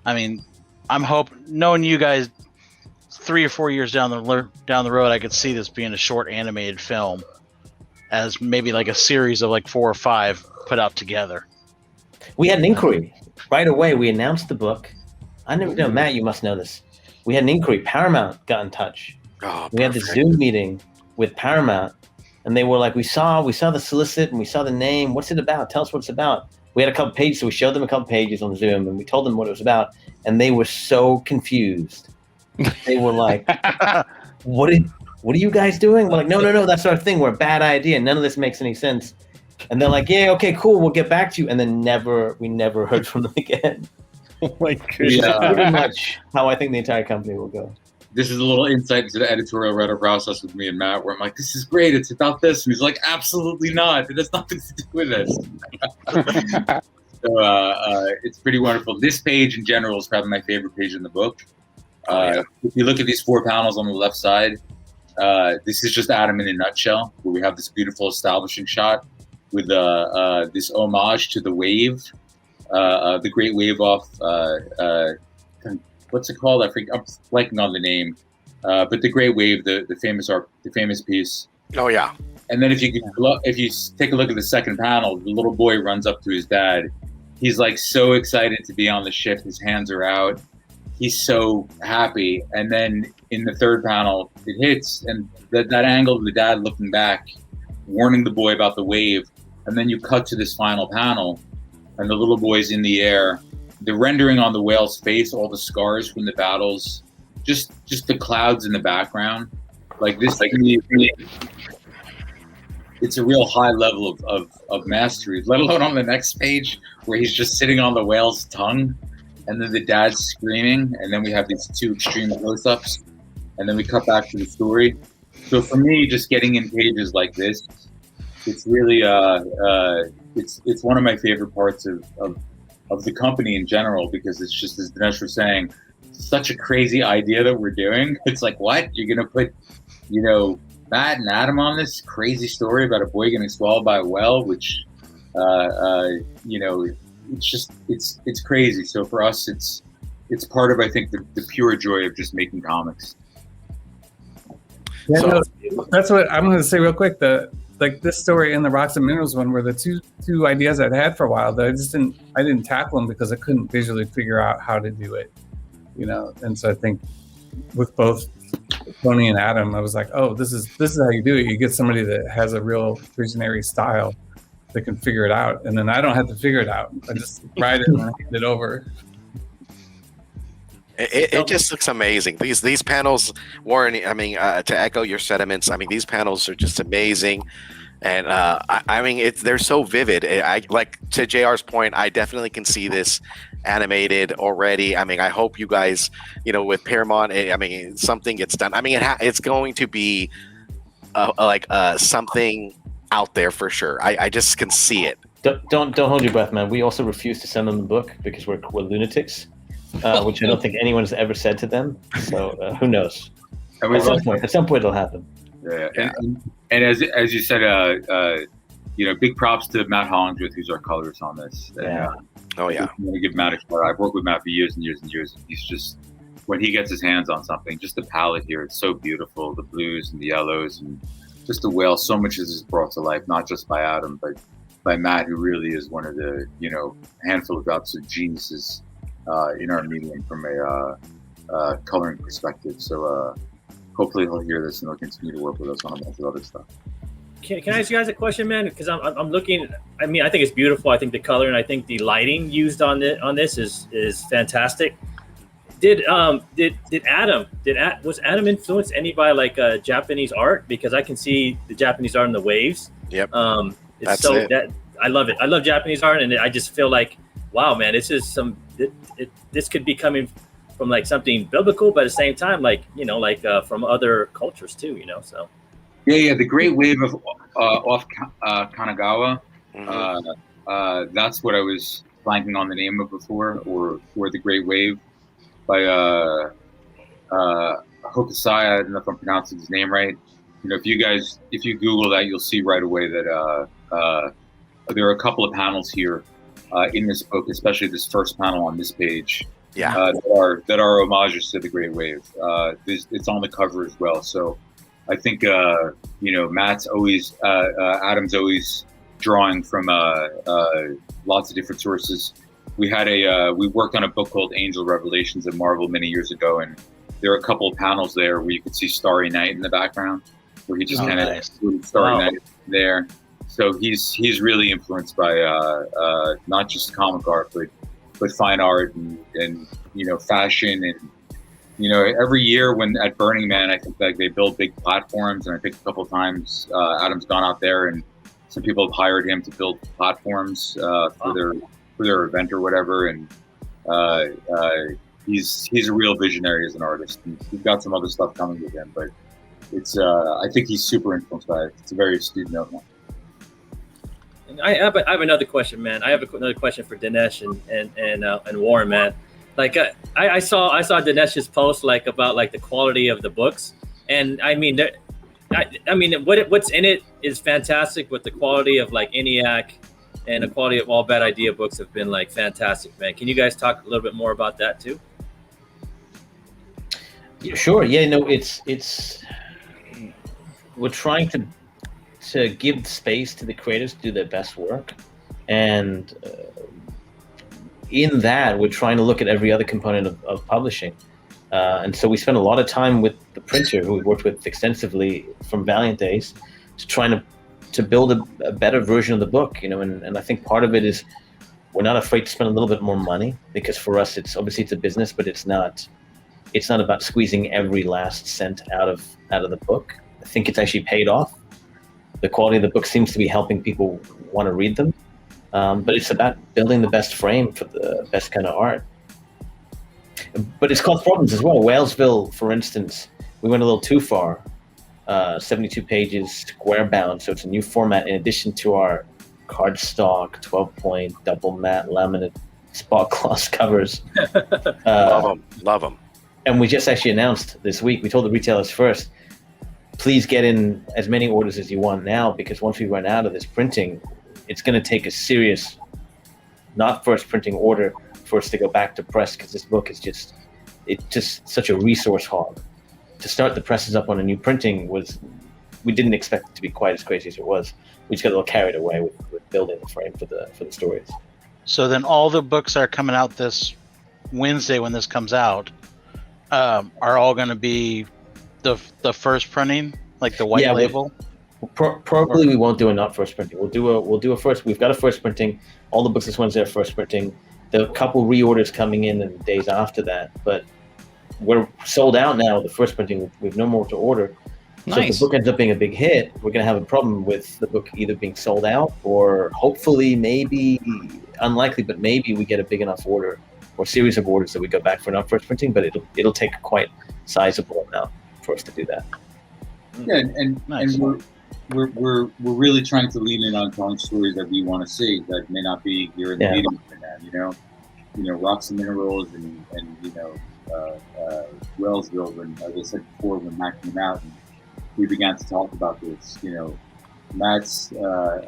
I mean, I'm hoping, knowing you guys, 3 or 4 years down the road, I could see this being a short animated film, as maybe like a series of like 4 or 5 put out together. We had an inquiry right away. We announced the book. I never know, Matt, you must know this. We had an inquiry. Paramount got in touch. Oh, We had this Zoom meeting with Paramount, and they were like, we saw the solicit and we saw the name. What's it about? Tell us what it's about. We had a couple pages, so we showed them a couple pages on Zoom, and we told them what it was about, and they were so confused. They were like, what are you guys doing? We're like, no, that's our thing. We're a bad idea. None of this makes any sense. And they're like, yeah, okay, cool. We'll get back to you. And then we never heard from them again. Oh my Which is pretty much how I think the entire company will go. This is a little insight into the editorial writer process with me and Matt, where I'm like, this is great. It's about this. And he's like, absolutely not. It has nothing to do with this. So it's pretty wonderful. This page in general is probably my favorite page in the book. If you look at these 4 panels on the left side, this is just Adam in a nutshell, where we have this beautiful establishing shot with this homage to the wave, the Great Wave off, what's it called? I'm blanking on the name, but the Great Wave, the famous piece. Oh yeah. And then if you take a look at the second panel, the little boy runs up to his dad. He's like so excited to be on the ship. His hands are out. He's so happy. And then in the third panel, it hits, and that angle of the dad looking back, warning the boy about the wave. And then you cut to this final panel, and the little boy's in the air. The rendering on the whale's face, all the scars from the battles, just the clouds in the background, like this. Like, it's a real high level of mastery. Let alone on the next page where he's just sitting on the whale's tongue, and then the dad's screaming, and then we have these 2 extreme close-ups, and then we cut back to the story. So for me, just getting in pages like this, it's really it's one of my favorite parts of the company in general, because it's just, as Dinesh was saying, such a crazy idea that we're doing. It's like, what? You're going to put, Matt and Adam on this crazy story about a boy getting swallowed by a whale, which, it's crazy. So for us, it's part of, I think, the pure joy of just making comics. Yeah, that's what I'm going to say real quick. like this story and the Rocks and Minerals one were the two ideas I'd had for a while that I didn't tackle them because I couldn't visually figure out how to do it, And so I think with both Tony and Adam, I was like, oh, this is how you do it. You get somebody that has a real visionary style that can figure it out, and then I don't have to figure it out. I just write it and hand it over. It just looks amazing. These panels, Warren. I mean, to echo your sentiments, I mean, these panels are just amazing, and I mean, they're so vivid. I like, to JR's point, I definitely can see this animated already. I mean, I hope you guys, with Paramount, I mean, something gets done. I mean, it's going to be something out there for sure. I just can see it. Don't hold your breath, man. We also refuse to send them the book because we're lunatics. Which I don't think anyone has ever said to them. So who knows? At some point it'll happen. Yeah. And as you said, big props to Matt Hollingsworth, who's our colorist on this. Yeah. Oh yeah. I'm gonna give Matt a shout. I've worked with Matt for years and years and years. He's just, when he gets his hands on something, just the palette here, it's so beautiful. The blues and the yellows and just the whale. So much is brought to life, not just by Adam, but by Matt, who really is one of the handful of absolute geniuses in our medium from a coloring perspective. So hopefully he'll hear this and he'll continue to work with us on a bunch of other stuff. Can I ask you guys a question, man? Because I'm looking. I mean, I think it's beautiful. I think the color and I think the lighting used on this is fantastic. Was Adam influenced any by Japanese art? Because I can see the Japanese art in the waves. Yep. It's I love it. I love Japanese art, and I just feel like, wow, man, this is this could be coming from something biblical, but at the same time, from other cultures too, So. Yeah. The Great Wave of off Kanagawa. Mm-hmm. That's what I was blanking on the name of before, or the Great Wave by Hokusai. I don't know if I'm pronouncing his name right. If you Google that, you'll see right away that there are a couple of panels here in this book, especially this first panel on this page. Yeah. That are homages to the Great Wave. It's on the cover as well. So I think Matt's always Adam's always drawing from lots of different sources. We worked on a book called Angel Revelations at Marvel many years ago, and there are a couple of panels there where you could see Starry Night in the background, where he just Starry Night there. So he's really influenced by not just comic art, but fine art and fashion, and every year when at Burning Man, I think they build big platforms, and I think a couple of times Adam's gone out there and some people have hired him to build platforms for their event or whatever, and he's a real visionary as an artist. He's got some other stuff coming with him, but it's I think he's super influenced by it. It's a very astute note. I have another question, man. I have another question for Dinesh and Warren, man. I saw Dinesh's post about the quality of the books, and I mean what's in it is fantastic, but the quality of ENIAC and the quality of all Bad Idea books have been fantastic, man. Can you guys talk a little bit more about that too? Yeah, sure. Yeah, no, it's we're trying to give space to the creators to do their best work, and in that we're trying to look at every other component of publishing, and so we spend a lot of time with the printer, who we worked with extensively from Valiant days, trying to build a better version of the book, and I think part of it is we're not afraid to spend a little bit more money, because for us it's a business, but it's not about squeezing every last cent out of the book. I think it's actually paid off. The quality of the book seems to be helping people want to read them, but it's about building the best frame for the best kind of art. But it's caused problems as well. Whalesville, for instance, we went a little too far. 72 pages, square bound, so it's a new format in addition to our cardstock, 12-point, double matte, laminate, spot gloss covers. Love them. And we just actually announced this week, we told the retailers first, please get in as many orders as you want now, because once we run out of this printing, it's going to take a serious, not first printing order for us to go back to press, because this book is just such a resource hog. To start the presses up on a new printing was we didn't expect it to be quite as crazy as it was. We just got a little carried away with building the frame for the stories. So then all the books that are coming out this Wednesday when this comes out are all going to be the first printing, like the white label. Probably we won't do a not first printing. We'll do a first. We've got a first printing. All the books this Wednesday are first printing. There are a couple reorders coming in the days after that, but we're sold out now. The first printing, we've no more to order. So if the book ends up being a big hit, we're going to have a problem with the book either being sold out or hopefully, maybe, unlikely, but maybe we get a big enough order or series of orders that we go back for not first printing, but it'll take a quite sizable amount for us to do that. Yeah, and we're really trying to lean in on telling stories that we want to see that may not be here in the meeting right now, you know, Rocks and Minerals and Whalesville, and as I said before, when Matt came out and we began to talk about this, you know, Matt's, we're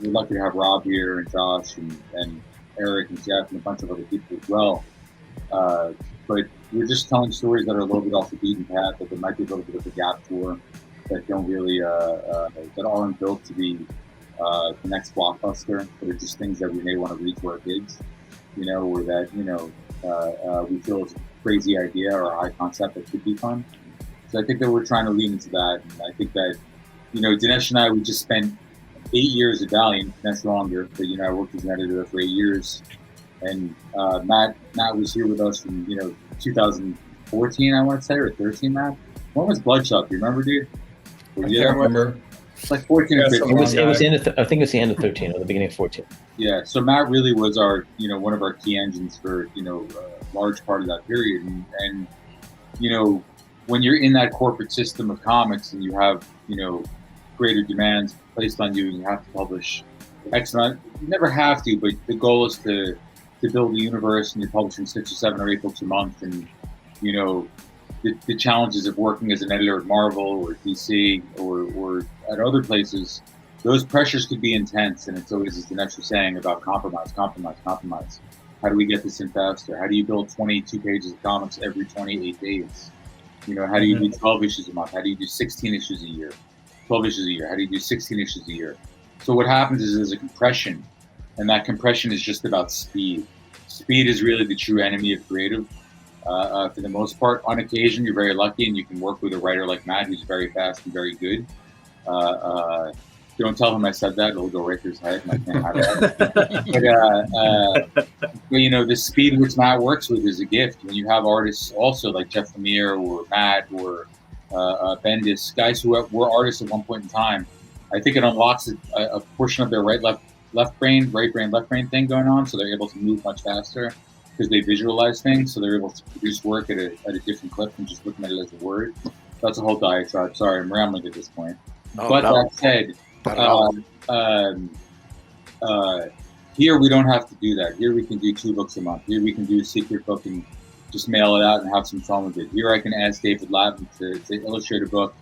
lucky to have Rob here and Josh and Eric and Jeff and a bunch of other people as well. But we're just telling stories that are a little bit off the beaten path, that there might be a little bit of a gap for, that don't really, that aren't built to be the next blockbuster, but are just things that we may want to read to our kids, you know, or that, you know, we feel is a crazy idea or a high concept that could be fun. So I think that we're trying to lean into that. And I think that, you know, Dinesh and I, we just spent 8 years at Valiant, that's longer, but, you know, I worked as an editor for 8 years. And Matt was here with us from, you know, 2014, I want to say, or 13, Matt? When was Bloodshot? Do you remember, dude? I can't remember. It's like 14 or 15. It was the end of I think it was the end of 13 or the beginning of 14. Yeah, so Matt really was our, you know, one of our key engines for, you know, a large part of that period. And you know, when you're in that corporate system of comics and you have, you know, greater demands placed on you and you have to publish X amount, you never have to, but the goal is to build a universe, and you're publishing 6 or 7 or 8 books a month. And, you know, the challenges of working as an editor at Marvel or DC or at other places, those pressures could be intense. And it's always, as Dinesh was saying, about compromise. How do we get this in faster? How do you build 22 pages of comics every 28 days? You know, how do you do 12 issues a month? How do you do 16 issues a year? 12 issues a year? How do you do 16 issues a year? So what happens is there's a compression, and that compression is just about speed. Speed is really the true enemy of creative. For the most part, on occasion, you're very lucky and you can work with a writer like Matt, who's very fast and very good. Don't tell him I said that; it'll go right through his head, and I can't have that. But you know, the speed which Matt works with is a gift. When you have artists also like Jeff Lemire or Matt or Bendis, guys who were artists at one point in time, I think it unlocks a portion of their left brain thing going on, so they're able to move much faster because they visualize things, so they're able to produce work at a different clip than just looking at it as a word. That's a whole diatribe. Sorry, I'm rambling at this point. That said, here we don't have to do that. Here we can do 2 books a month. Here we can do a secret book and just mail it out and have some fun with it. Here I can ask David Lapham to illustrate a book,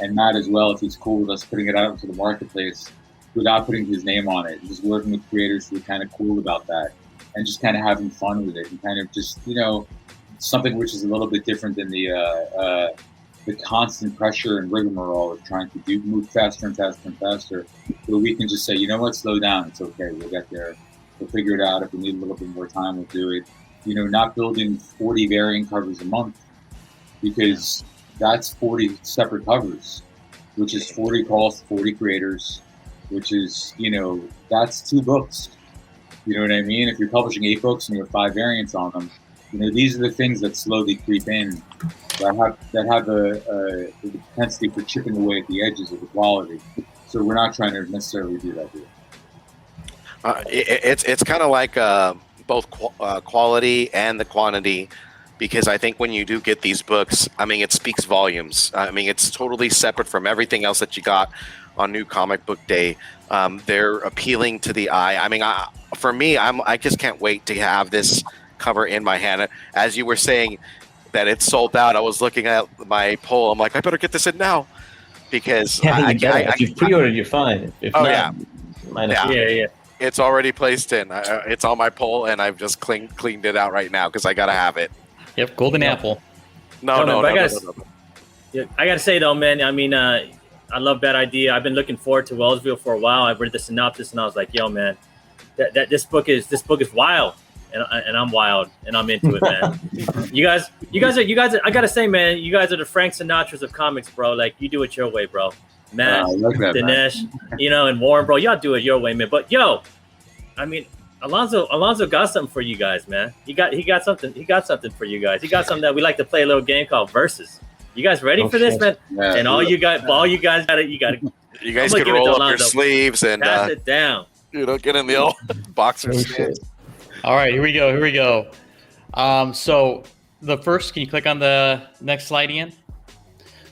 and Matt as well, if he's cool with us putting it out into the marketplace without putting his name on it. Just working with creators who are kind of cool about that and just kind of having fun with it and kind of just, you know, something which is a little bit different than the constant pressure and rigmarole of trying to move faster and faster and faster, where we can just say, you know what, slow down, it's okay, we'll get there, we'll figure it out. If we need a little bit more time, we'll do it. You know, not building 40 variant covers a month, because that's 40 separate covers, which is 40 calls to 40 creators, which is, you know, that's 2 books. You know what I mean? If you're publishing 8 books and you have 5 variants on them, you know, these are the things that slowly creep in that have the propensity for chipping away at the edges of the quality. So we're not trying to necessarily do that here. It's kind of like both quality and the quantity, because I think when you do get these books, I mean, it speaks volumes. I mean, it's totally separate from everything else that you got on New Comic Book Day. They're appealing to the eye. I mean, for me, I just can't wait to have this cover in my hand. As you were saying that it's sold out, I was looking at my poll. I'm like, I better get this in now, because if you've pre-ordered, you're fine. If not, Yeah. It's already placed in. It's on my poll, and I've just cleaned it out right now because I gotta have it. Yep, golden apple. No. I gotta say though, man. I mean, I love that idea. I've been looking forward to Whalesville for a while. I've read the synopsis and I was like, yo, man, this book is wild, and I'm wild, and I'm into it, man. you guys are. I gotta say, man, you guys are the Frank Sinatras of comics, bro. Like, you do it your way, bro. Matt, Dinesh, and Warren, bro, y'all do it your way, man. But yo, I mean, Alonzo got something for you guys, man. He got something. He got something for you guys. He got something that we like to play a little game called Versus. You guys ready for this, man? Yeah, and all you guys gotta. You guys can roll up your sleeves and pass it down. Get in the old boxer shit. All right, here we go. So the first, can you click on the next slide, Ian?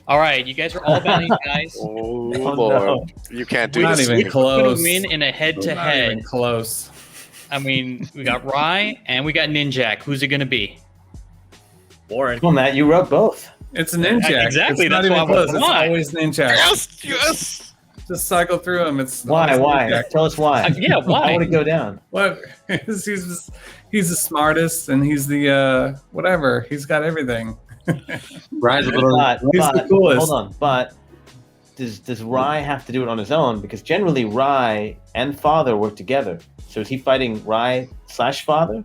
All right, you guys are all valiant guys. Oh, Lord. No. You can't do Not this. even close. Win in a head-to-head. Not even close. I mean, we got Rye and we got Ninjak. Who's it going to be? Warren. Come on, Matt, you wrote both. It's a Ninjak. Exactly. It's That's not even why close. It's always Ninjak. Yes. Just cycle through them. It's Why? Ninjak. Tell us why. Yeah, why? How would it go down? Well, he's the smartest, and he's the whatever. He's got everything. Rye's a little. He's the coolest. Hold on, but does Rye have to do it on his own? Because generally Rye and Father work together. So is he fighting Rye/Father?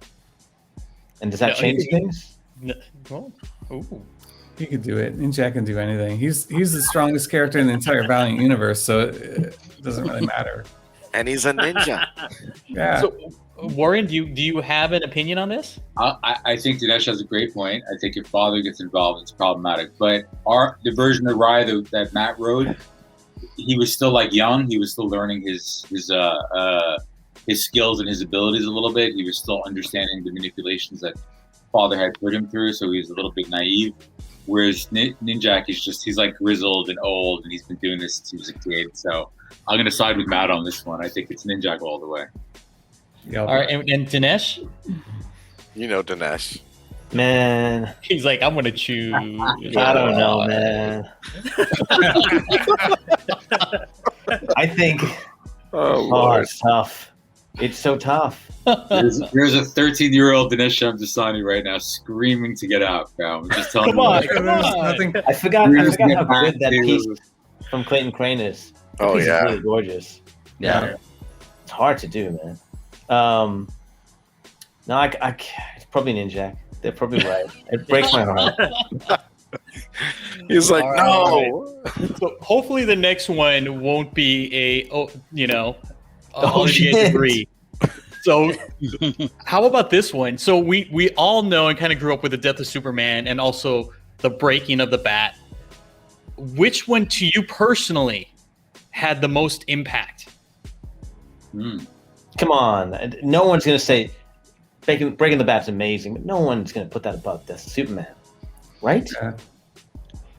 And does that change things? Well, ooh. He could do it. Ninjak can do anything. He's the strongest character in the entire Valiant universe, so it doesn't really matter. And he's a ninja. Yeah. So, Warren, do you have an opinion on this? I think Dinesh has a great point. I think if Father gets involved, it's problematic. But the version of Rye that Matt wrote, he was still like young. He was still learning his skills and his abilities a little bit. He was still understanding the manipulations that Father had put him through, so he was a little bit naive. Whereas Ninjak he's like grizzled and old, and he's been doing this since he was a kid. So I'm going to side with Matt on this one. I think it's Ninjak all the way. Yeah, All right, and Dinesh? You know Dinesh. Man, He's like, I'm going to choose. I don't know, man. I think. Oh, Lord. It's tough. It's so tough. There's a 13-year-old Dinesh Shamdasani right now screaming to get out, bro. I'm just telling Come on, you. come on. Nothing. I forgot how good that piece from Clayton Crane is. That piece is really gorgeous. Yeah. It's hard to do, man. No, it's probably Ninjak. They're probably right. It breaks my heart. He's like, All no. So hopefully the next one won't be all you shit. guys agree. So how about this one? So we all know and kind of grew up with the death of Superman and also the breaking of the bat. Which one to you personally had the most impact? Come on. No one's going to say breaking the bat's amazing, but no one's going to put that above Death of Superman. Right? Yeah.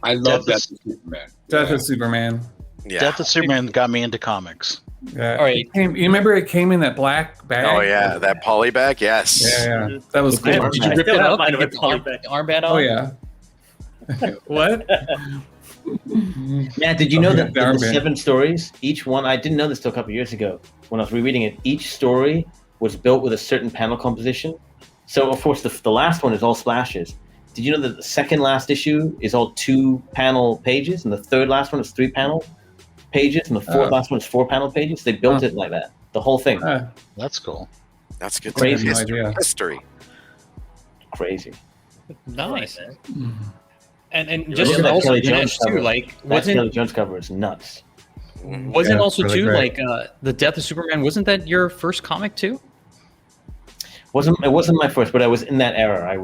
I love that Superman. Death of Superman. Yeah. Death of Superman got me into comics. Yeah. All right. You remember it came in that black bag? Oh, yeah. That poly bag? Yes. Yeah. That was cool. Did you rip it Still up have and mine get with the armband on? Oh, yeah. What? Matt, did you know that the Armband. 7 stories, each one, I didn't know this till a couple years ago when I was rereading it, each story was built with a certain panel composition. So, of course, the last one is all splashes. Did you know that the second last issue is all 2 panel pages, and the third last one is 3 panel pages, and the fourth last one is 4 panel pages? They built it like that, the whole thing. That's cool. That's good. Crazy. History. Crazy. Nice. Mhm. And just Look at that also Kelly Jones Dinesh too, cover. like That Kelly wasn't Jones cover is nuts. wasn't Yeah, also really too great. like the Death of Superman? Wasn't that your first comic too? It wasn't my first, but I was in that era. It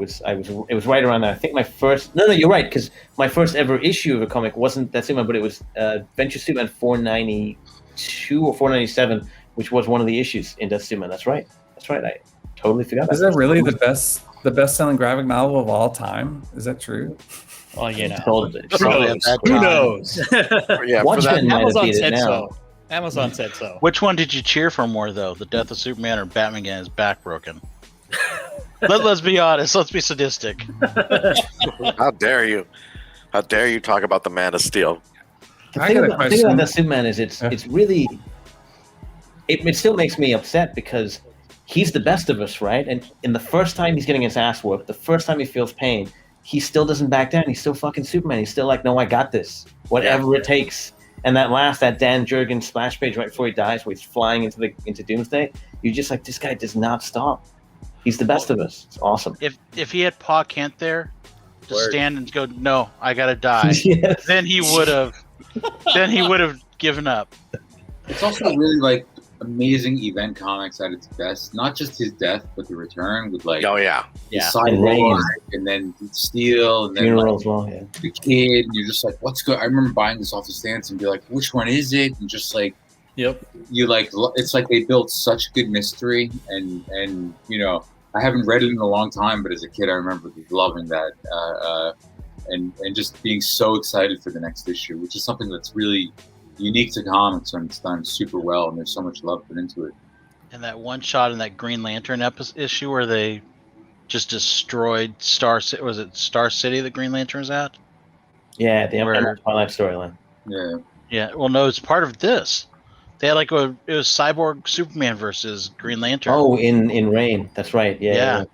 was right around there. I think my first. No, you're right, because my first ever issue of a comic wasn't that Superman, but it was Adventure Superman 492 or 497, which was one of the issues in Death Superman. That's right. I totally forgot. Is that really the best-selling graphic novel of all time? Is that true? Well, you know, Totally. Probably at that who time. knows? Yeah, for Watchmen that, might have Amazon beat it said now. so. Amazon said so. Which one did you cheer for more, though? The Death of Superman or Batman getting his back broken? Let's be honest. Let's be sadistic. how dare you? How dare you talk about the Man of Steel? The I thing got a about question. that Superman is it's really it still makes me upset because he's the best of us, right? And in the first time he's getting his ass whooped, the first time he feels pain, he still doesn't back down. He's still fucking Superman. He's still like, no, I got this. Whatever it takes. And that Dan Jurgens splash page right before he dies, where he's flying into Doomsday, you're just like, this guy does not stop. He's the best of us. It's awesome. If he had Pa Kent there to Word. stand and go, no, I gotta die, Yes. then he would have given up. It's also really like amazing event comics at its best. Not just his death, but the return with like Oh yeah. the Yeah. Cyborg and then Steel and then Funeral like, as well, yeah. the kid. And you're just like, what's good? I remember buying this off the stands and be like, which one is it? And just like, Yep. you like, it's like they built such good mystery and you know, I haven't read it in a long time, but as a kid I remember loving that and just being so excited for the next issue, which is something that's really unique to comics when it's done super well and there's so much love put into it. And that one shot in that Green Lantern issue where they just destroyed Star City. Was it Star City the Green Lantern's at? Yeah, the Where- Twilight storyline. Yeah. Yeah. Well, no, it's part of this. They had like it was Cyborg Superman versus Green Lantern. Oh, in Rain. That's right. Yeah.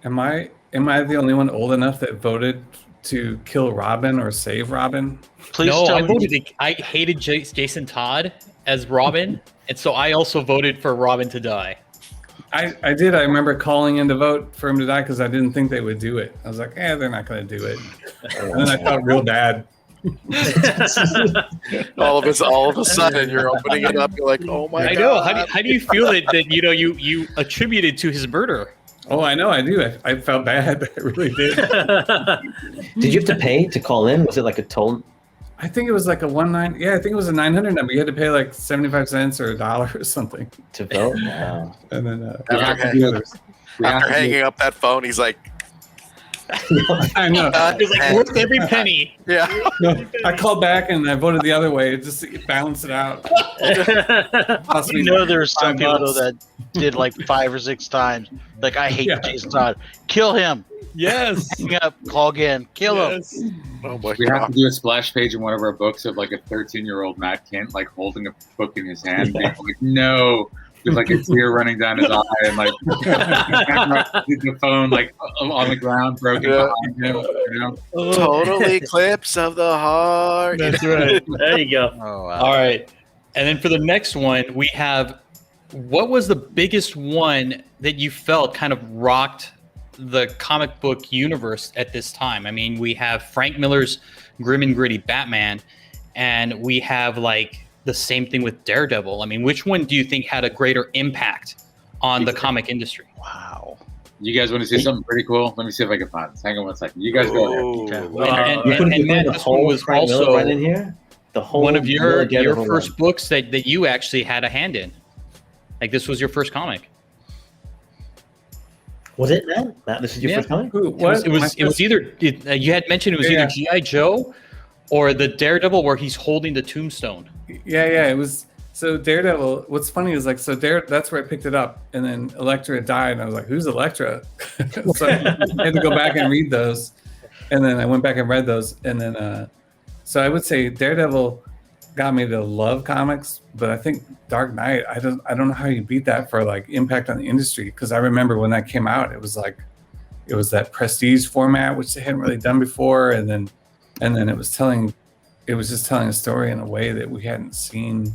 Am I the only one old enough that voted to kill Robin or save Robin? Please No, tell I me. voted. I hated Jason Todd as Robin, and so I also voted for Robin to die. I did. I remember calling in to vote for him to die because I didn't think they would do it. I was like, they're not going to do it. And then I felt real bad. All of a sudden, you're opening it up. You're like, oh my I god. know. How do you feel that you attributed to his murder? Oh, I know. I do. I felt bad. I really did. Did you have to pay to call in? Was it like a toll? I think it was like a 19. Yeah, I think it was a 900 number. You had to pay like 75 cents or $1 or something. To vote? Wow. And then After the others. After hanging up that phone, he's like, I know. It was like worth every penny. yeah. No, I called back and I voted the other way just to balance it out. Cost me You know, there were some $5. people though that did like 5 or 6 times. Like, I hate Yeah. Jason Todd. Kill him. Yes. Hang up. Call again. Kill him. Yes. Oh my We have god. to do a splash page in one of our books of like a 13-year-old Matt Kint like holding a book in his hand, being like, no, with like a tear running down his eye and like the phone like on the ground broken Yeah. behind him, you know? Total eclipse of the heart. That's right. There you go. Oh, wow. All right. And then for the next one, we have what was the biggest one that you felt kind of rocked the comic book universe at this time? I mean, we have Frank Miller's grim and gritty Batman, and we have like the same thing with Daredevil. I mean, which one do you think had a greater impact on the comic industry? Wow. You guys want to see something pretty cool? Let me see if I can find this. Hang on 1 second. You guys go ahead. Ooh. And Matt, this one was Frank Miller also right in here. The whole one of your Daredevil first run. books that you actually had a hand in. Like this was your first comic. Was it Matt? This is your Yeah. first comic? Who, It was either you had mentioned it was either G.I. Joe or the Daredevil where he's holding the tombstone. Yeah, it was. So Daredevil. What's funny is like, that's where I picked it up, and then Elektra died, and I was like, "Who's Elektra?" So I had to go back and read those, and then I went back and read those, and then so I would say Daredevil got me to love comics, but I think Dark Knight. I don't know how you beat that for like impact on the industry, because I remember when that came out, it was that prestige format which they hadn't really done before, and then it was just telling a story in a way that we hadn't seen.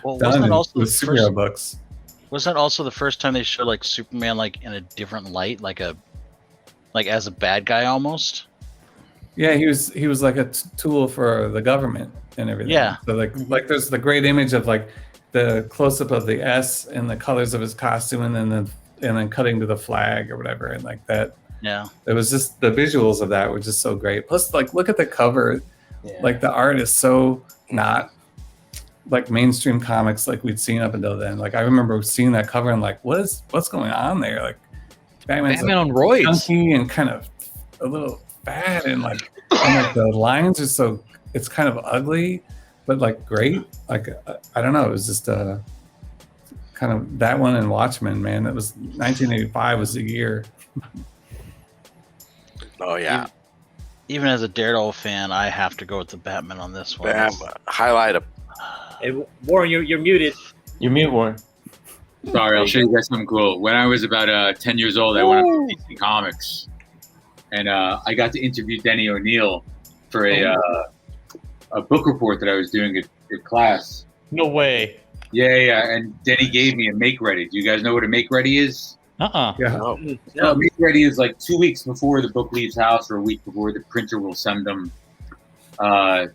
Well, done wasn't it also with the superhero first, books. wasn't it also the first time they showed like Superman like in a different light, like as a bad guy almost? Yeah, he was like a tool for the government and everything. Yeah. So like there's the great image of like the close up of the S and the colors of his costume, and then cutting to the flag or whatever, and like that. Yeah. It was just the visuals of that were just so great. Plus, like, look at the cover. Yeah. Like the art is so not like mainstream comics like we'd seen up until then. Like I remember seeing that cover and like, what's going on there? Like Batman's Batman like, on roids. chunky and kind of a little fat, and like the lines are so, it's kind of ugly, but like great. Like I don't know, it was just kind of that one and Watchmen, man. It was 1985 was the year. Oh yeah. Even as a Daredevil fan, I have to go with the Batman on this one. Bam. Highlight a Hey, Warren, you're muted. You're mute, Warren. Sorry, I'll show you guys something cool. When I was about 10 years old, I went up to DC Comics, and I got to interview Denny O'Neil for a book report that I was doing at class. No way. Yeah, and then he gave me a make ready. Do you guys know what a make ready is? Yeah. Oh, No, make ready is like 2 weeks before the book leaves house, or a week before the printer will send them a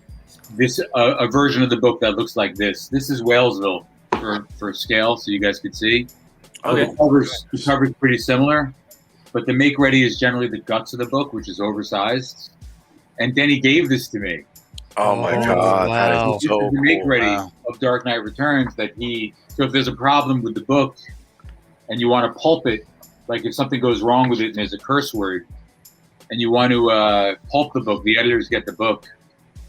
version of the book that looks like this. This is Whalesville for scale, so you guys could see. Okay. The cover's pretty similar, but the make ready is generally the guts of the book, which is oversized. And Denny gave this to me. oh my Oh, God. wow. That This is is so the make cool. ready Wow. of Dark Knight Returns so if there's a problem with the book and you want to pulp it, like if something goes wrong with it and there's a curse word and you want to pulp the book, the editors get the book.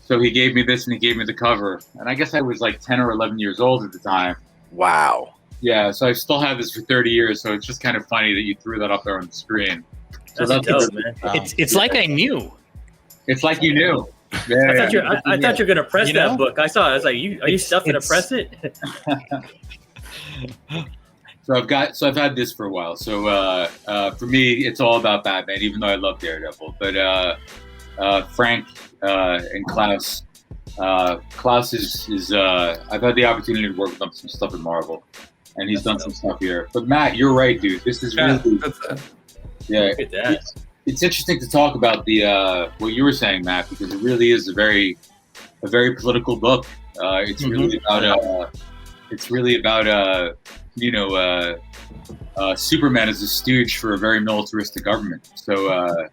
So he gave me this and he gave me the cover. And I guess I was like 10 or 11 years old at the time. Wow. Yeah, so I still have this for 30 years. So it's just kind of funny that you threw that up there on the screen. So That's dope, man. It's like I knew. It's like you knew. Yeah, I thought you were gonna press You know? that book. I saw it. I was like, are you stuffing to it's- press it? So I've had this for a while. So for me, it's all about Batman, even though I love Daredevil. But Frank and Klaus, Klaus is I've had the opportunity to work with him on some stuff in Marvel, and he's done some stuff here. But Matt, you're right, dude. This is Yeah, really that's it. yeah. Look at that. It's interesting to talk about the what you were saying, Matt, because it really is a very political book. It's really about Superman as a stooge for a very militaristic government. So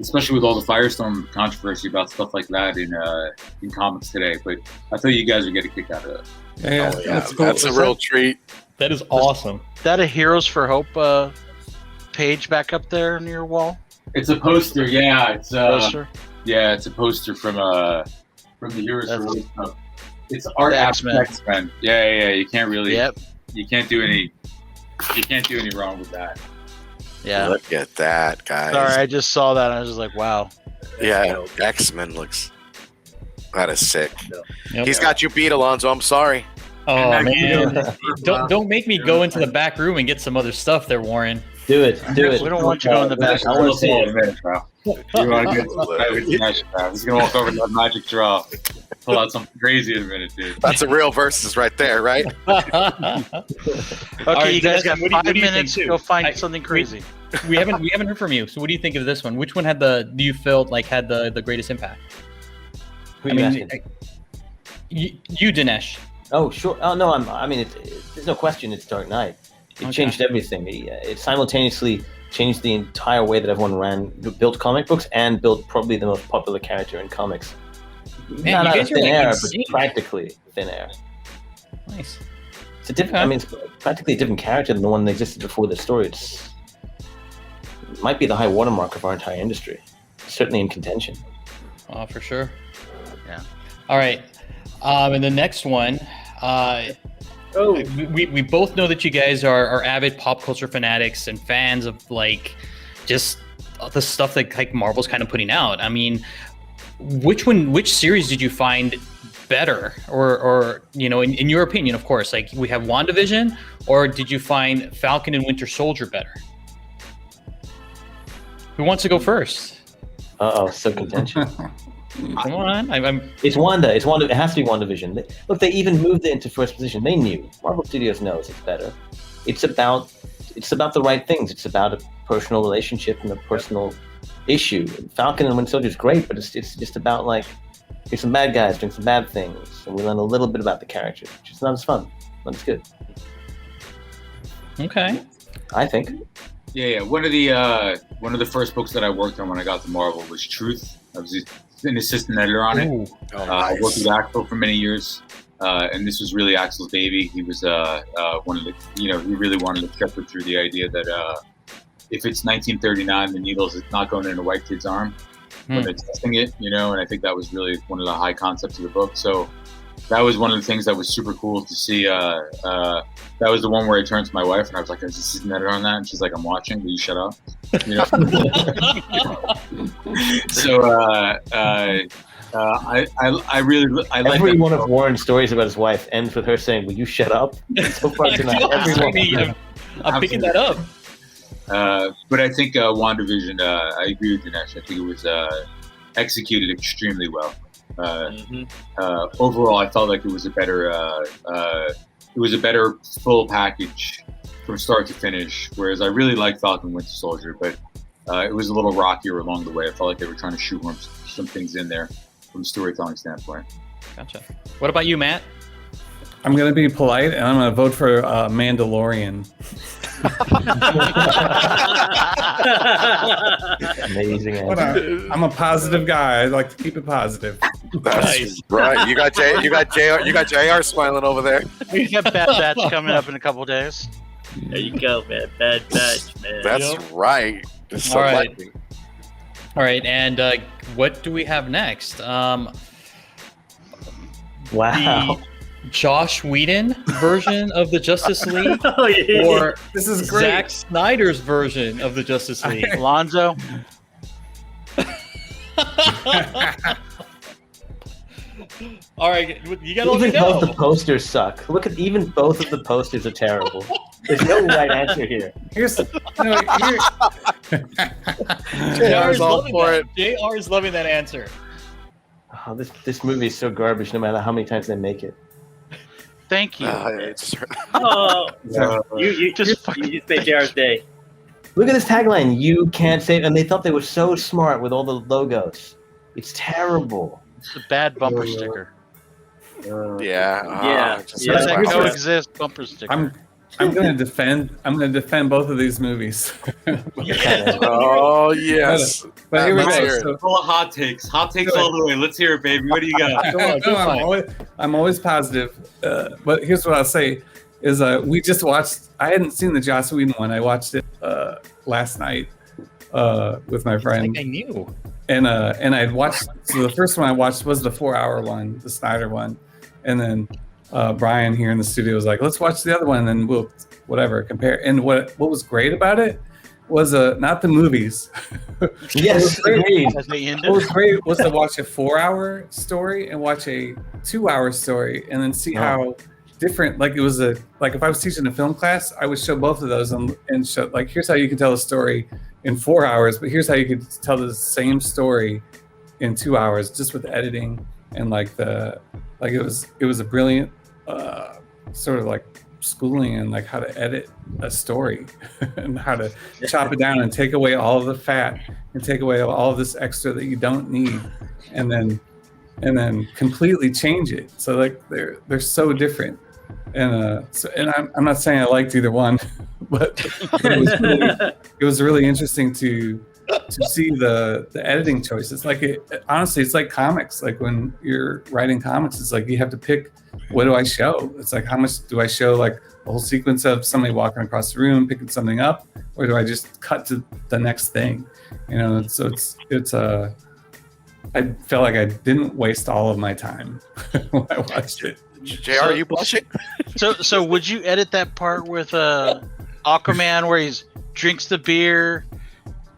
especially with all the Firestorm controversy about stuff like that in comics today. But I thought you guys would get a kick out of that. Yeah, Oh, yeah. that's cool. That's a real treat. That is awesome. That a Heroes for Hope page back up there near your wall? It's a poster, yeah. It's Poster? yeah, it's a poster from the Heroes for That's- Hope. It's art The after X-Men. X-Men. Yeah. You can't really. Yep. You can't do any wrong with that. Yeah. Look at that, guys. Sorry, I just saw that and I was just like, wow. Yeah, X-Men looks. That is sick. Yep. He's got you beat, Alonzo. I'm sorry. Oh And man! Don't make me go into the back room and get some other stuff there, Warren. Do it. We don't want you going in the back. I want to see in it. a minute, bro. You want to get Dinesh, bro? He's gonna walk over to that magic draw, pull out something crazy in a minute, dude. That's a real versus right there, right? Okay, right, you guys Dennis, got what do you 5 think, minutes to too? go find I- something crazy. we haven't heard from you. So what do you think of this one? Which one had the greatest impact? Who are you asking? You Dinesh. Oh, sure. Oh, no, there's no question it's Dark Knight. It Okay. changed everything. It simultaneously changed the entire way that everyone built comic books and built probably the most popular character in comics. Man, Not you out guys of are thin like air, insane. but practically thin air. Nice. It's a different. Okay. I mean, it's practically a different character than the one that existed before the story. It might be the high watermark of our entire industry. Certainly in contention. Oh, for sure. Yeah. All right. And the next one, we both know that you guys are avid pop culture fanatics and fans of like just the stuff that like Marvel's kind of putting out. I mean, which series did you find better, or in your opinion, of course, like we have WandaVision, or did you find Falcon and Winter Soldier better? Who wants to go first? So contention. Come on, I'm It's Wanda. It's Wanda. It has to be WandaVision. Look, they even moved it into first position. They knew. Marvel Studios knows it's better. It's about the right things. It's about a personal relationship and a personal issue. Falcon and Winter Soldier is great, but it's just about like here's some bad guys doing some bad things, and we learn a little bit about the character, which is not as fun, but it's good. okay. I think. Yeah. One of the first books that I worked on when I got to Marvel was Truth. I was an assistant editor on it. Ooh. I worked with Axel for many years, and this was really Axel's baby. He was one of the, he really wanted to shepherd through the idea that if it's 1939, the needles is not going in a white kid's arm when they're testing it, and I think that was really one of the high concepts of the book. So that was one of the things that was super cool to see. That was the one where I turned to my wife and I was like, "Is this an editor on that?" And she's like, "I'm watching. Will you shut up?" So I really like Every that one of book. Warren's stories about his wife ends with her saying, "Will you shut up?" So far tonight, everyone. I'm picking that up. But I think WandaVision, I agree with Dinesh. I think it was executed extremely well. Overall, I felt like it was a better full package from start to finish. Whereas I really liked Falcon Winter Soldier, but it was a little rockier along the way. I felt like they were trying to shoehorn some things in there from a storytelling standpoint. Gotcha. What about you, Matt? I'm going to be polite, and I'm going to vote for Mandalorian. Amazing answer. I'm a positive guy. I like to keep it positive. That's right. You got JR smiling over there. We got Bad Batch coming up in a couple days. There you go, man. Bad Batch, man. That's right. All right. All right, and what do we have next? Wow. The Josh Whedon version of the Justice League, or This is great. Zack Snyder's version of the Justice League? Alonzo. All right, you gotta let me Even both the know. posters suck. Look at even both of the posters are terrible. There's no right answer here. Here's, JR's all for it. JR is loving that answer. Oh, this movie is so garbage no matter how many times they make it. Thank you. Oh, you just made JR's day. Look at this tagline. You can't save. And they thought they were so smart with all the logos. It's terrible. It's a bad bumper sticker. Yeah. Coexist bumper sticker. I'm going to defend both of these movies. Oh yes. But here we Let's go. hear it. So, Full of hot takes all the way. Let's hear it, baby. What do you got? I'm always positive. But here's what I'll say is we just watched. I hadn't seen the Joss Whedon one. I watched it last night with my friend. I knew. And I'd watched. So the first one I watched was the 4-hour one, the Snyder one, and then Brian here in the studio was like, "Let's watch the other one, and then we'll compare." And what was great about it was not the movies. Yes, agreed. What was great was to watch a 4-hour story and watch a 2-hour story, and then see how different. Like it was like if I was teaching a film class, I would show both of those and show like here's how you can tell a story in 4 hours, but here's how you could tell the same story in 2 hours, just with editing and it was a brilliant sort of like schooling in like how to edit a story and how to chop it down and take away all of the fat and take away all of this extra that you don't need, and then completely change it. So like they're so different. And I'm not saying I liked either one, but it was really interesting to see the editing choices. Like honestly, it's like comics. Like when you're writing comics, it's like you have to pick, what do I show? It's like, how much do I show like a whole sequence of somebody walking across the room picking something up, or do I just cut to the next thing? So it's I felt like I didn't waste all of my time when I watched it. JR, are you blushing? So would you edit that part with Aquaman where he drinks the beer,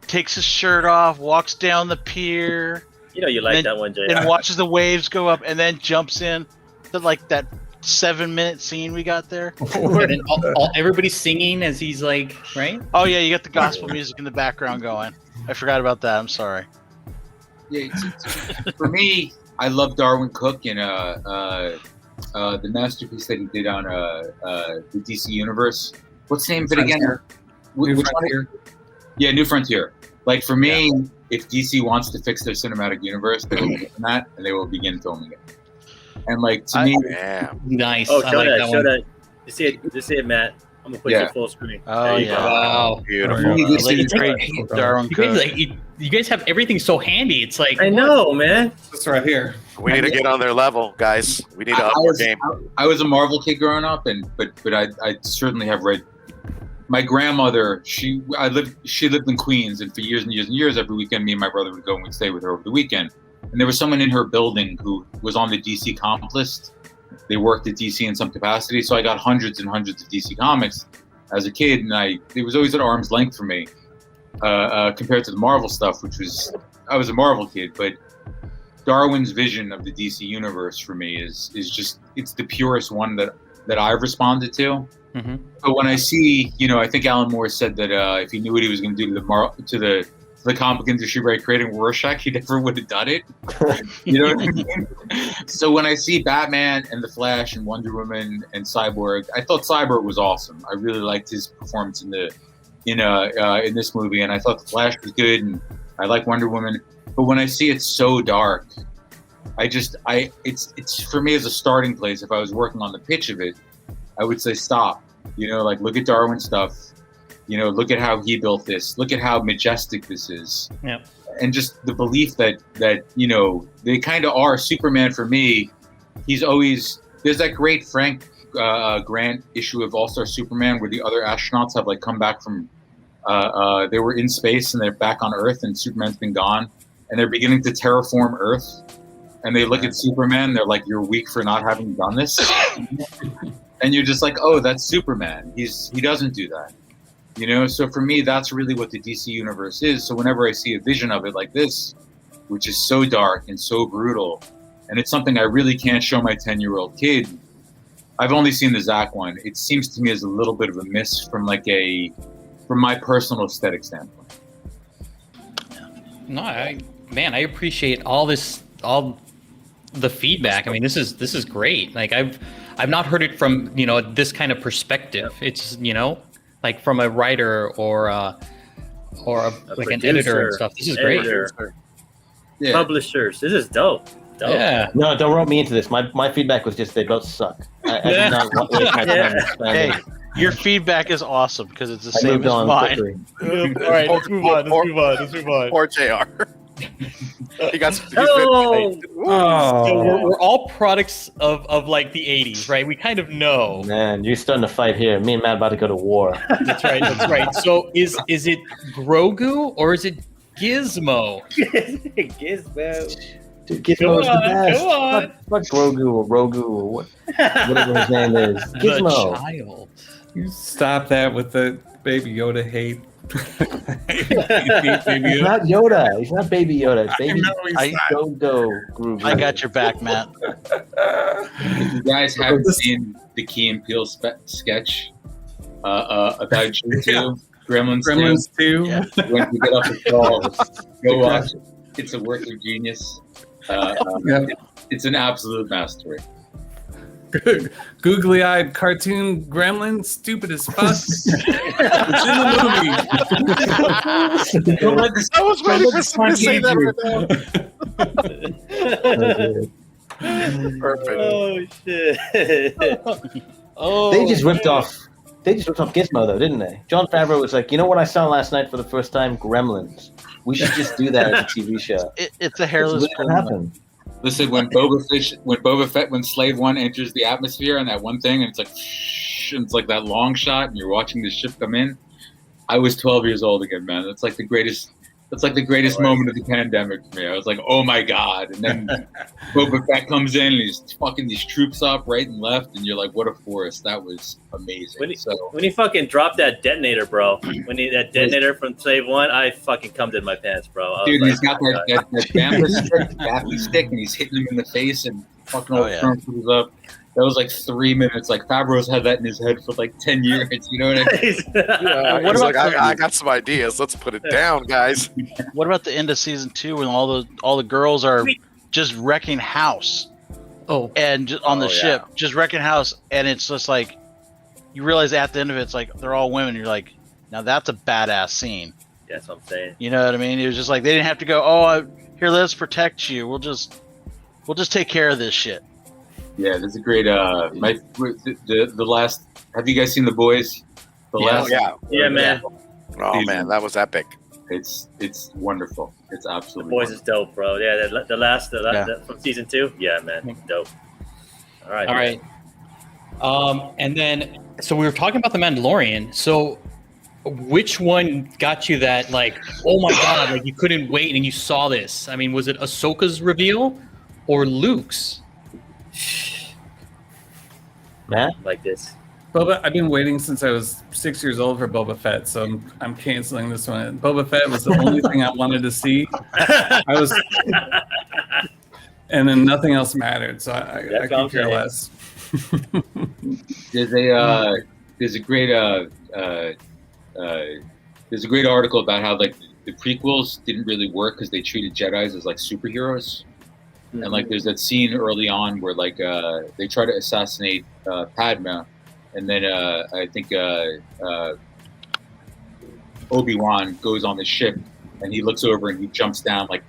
takes his shirt off, walks down the pier, You like that one, JR. and watches the waves go up, and then jumps in to like that 7-minute scene we got there? And then everybody's singing as he's like, right? Oh yeah, you got the gospel music in the background going. I forgot about that. I'm sorry. Yeah, for me, I love Darwin Cook and the masterpiece that he did on the DC Universe. What's the name of it again? New Frontier. Yeah, New Frontier. Like for me, if DC wants to fix their cinematic universe, they will begin that, and they will begin filming it. And like to me, nice. Oh, I show like that, that show one. that. You see it, Matt. I'm gonna put you full screen. Oh There you yeah. go. Wow. Beautiful. Darwin You guys, Cook. you guys have everything so handy. It's like I know, man. It's right here. We need to get on their level, guys. We need to up our game. I was a Marvel kid growing up, but I certainly have read. My grandmother, she lived in Queens, and for years and years and years, every weekend, me and my brother would go and we'd stay with her over the weekend. And there was someone in her building who was on the DC comp list. They worked at DC in some capacity, so I got hundreds and hundreds of DC comics as a kid, and it was always at arm's length for me compared to the Marvel stuff, I was a Marvel kid, but Darwin's vision of the DC universe for me is just, it's the purest one that I've responded to. Mm-hmm. But when I see, I think Alan Moore said that if he knew what he was going to do to the the comic industry by creating Rorschach, he never would have done it. You know what I mean? So when I see Batman and the Flash and Wonder Woman and Cyborg, I thought Cyborg was awesome. I really liked his performance in this movie, and I thought the Flash was good, and I like Wonder Woman. But when I see it so dark, it's for me as a starting place. If I was working on the pitch of it, I would say stop. Like look at Darwin's stuff. Look at how he built this. Look at how majestic this is. Yeah. And just the belief that they kind of are Superman for me. He's always there's that great Frank Grant issue of All-Star Superman where the other astronauts have like come back from they were in space and they're back on Earth and Superman's been gone and they're beginning to terraform Earth and they look at Superman, they're like, you're weak for not having done this. And you're just like, oh, that's Superman. He doesn't do that. So for me, that's really what the DC universe is. So whenever I see a vision of it like this, which is so dark and so brutal, and it's something I really can't show my 10-year-old kid. I've only seen the Zack one. It seems to me as a little bit of a miss from my personal aesthetic standpoint. No, I appreciate all the feedback. I mean, this is great. Like I've not heard it from this kind of perspective. It's like from a writer or like producer, an editor and stuff. This is great. Yeah. Publishers. This is dope. Yeah. No, don't rope me into this. My feedback was just they both suck. I did not waste my time Hey, expanding. your feedback is awesome because it's the I same moved as on mine. quickly. All right, let's move on. Poor JR. He got some. Oh! So we're all products of like the 80s, right? We kind of know. Man, you're starting to fight here. Me and Matt about to go to war. That's right. So is it Grogu or is it Gizmo? Gizmo. Dude, Gizmo is the best. Go on. Fuck Grogu or Rogu or whatever his name is. Gizmo. The child. You stop that with the Baby Yoda hate. He's not Yoda. He's not Baby Yoda. It's Baby Dodo Grogu. I got your back, Matt. If you guys haven't seen the Key and Peele sketch about G2, Gremlins 2, Yeah. when you get off the call, go watch it. It's a work of genius. It's an absolute mastery. Googly-eyed cartoon gremlin, stupid as fuck. It's in the movie. I was ready for someone to say that right now. Perfect. Oh shit. They just ripped off Gizmo though, didn't they? Jon Favreau was like, you know what I saw last night for the first time? Gremlins. We should just do that as a TV show. It's a hairless What happened? Listen, when Slave One enters the atmosphere on that one thing, and it's like, and it's like that long shot, and you're watching the ship come in. I was 12 years old again, man. That's like the greatest. That's like the greatest moment of the pandemic for me. I was like, oh my god! And then Boba Fett comes in, and he's fucking these troops up right and left, and you're like, what a force! That was amazing. When he fucking dropped that detonator, bro. That detonator from Slave One, I fucking cummed in my pants, bro. Dude, he's got that bamboo stick, and he's hitting him in the face and fucking all the up. That was like 3 minutes. Like Favreau's had that in his head for like 10 years. You know what I mean? He's like, I got some ideas. Let's put it down, guys. What about the end of season 2 when all the girls are just wrecking house? Oh, and on the ship, just wrecking house, and it's just like you realize at the end of it, it's like they're all women. You're like, now that's a badass scene. That's what I'm saying. You know what I mean? It was just like they didn't have to go. Here, let us protect you. We'll just take care of this shit. Yeah, there's a great the last. Have you guys seen The Boys? Yeah, man. Oh man, that was epic. It's wonderful. It's absolutely. The Boys is dope, bro. Yeah, the last from season 2. Yeah, man, dope. All right. And then so we were talking about the Mandalorian. So which one got you that like, oh my god, like you couldn't wait and you saw this? I mean, was it Ahsoka's reveal or Luke's? Matt? Like this. Boba, I've been waiting since I was 6 years old for Boba Fett, so I'm canceling this one. Boba Fett was the only thing I wanted to see. And then nothing else mattered, so I could care less. There's a great article about how like the prequels didn't really work because they treated Jedis as like superheroes. And like there's that scene early on where like they try to assassinate Padma, and then I think Obi-Wan goes on the ship and he looks over and he jumps down like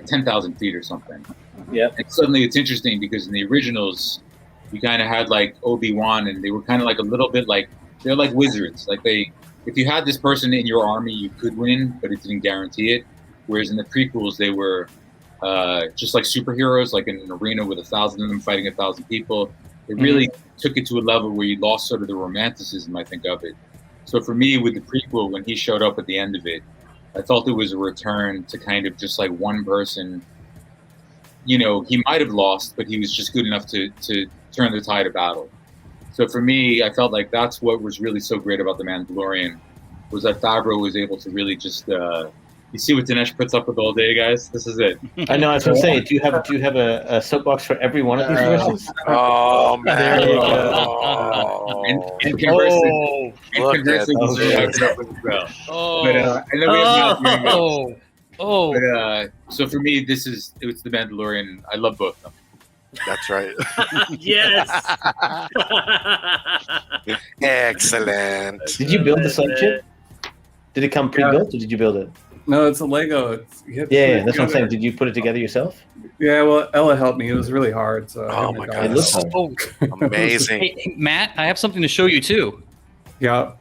10,000 feet or something. Yeah. And suddenly it's interesting because in the originals you kind of had like Obi-Wan and they were kind of like a little bit like they're like wizards. Like if you had this person in your army you could win, but it didn't guarantee it. Whereas in the prequels they were just like superheroes, like in an arena with 1,000 of them fighting 1,000 people. It really took it to a level where you lost sort of the romanticism, I think, of it. So for me, with the prequel, when he showed up at the end of it, I felt it was a return to kind of just like one person. You know, he might have lost, but he was just good enough to turn the tide of battle. So for me, I felt like that's what was really so great about The Mandalorian, was that Favreau was able to really just you see what Dinesh puts up with all day, guys? This is it. I know. I was going to say, do you have a soapbox for every one of these verses? Oh man! There you go. And conversely, Look at Oh, but I know we have not But so for me, it's The Mandalorian. I love both of them. That's right. Yes. Excellent. Did you build the subject? Did it come pre-built, or did you build it? No, it's a Lego. Yeah, that's what I'm saying. Did you put it together yourself? Yeah, well, Ella helped me. It was really hard. So Oh my God. It looks hard. Oh, Amazing. hey, Matt, I have something to show you too. Yeah.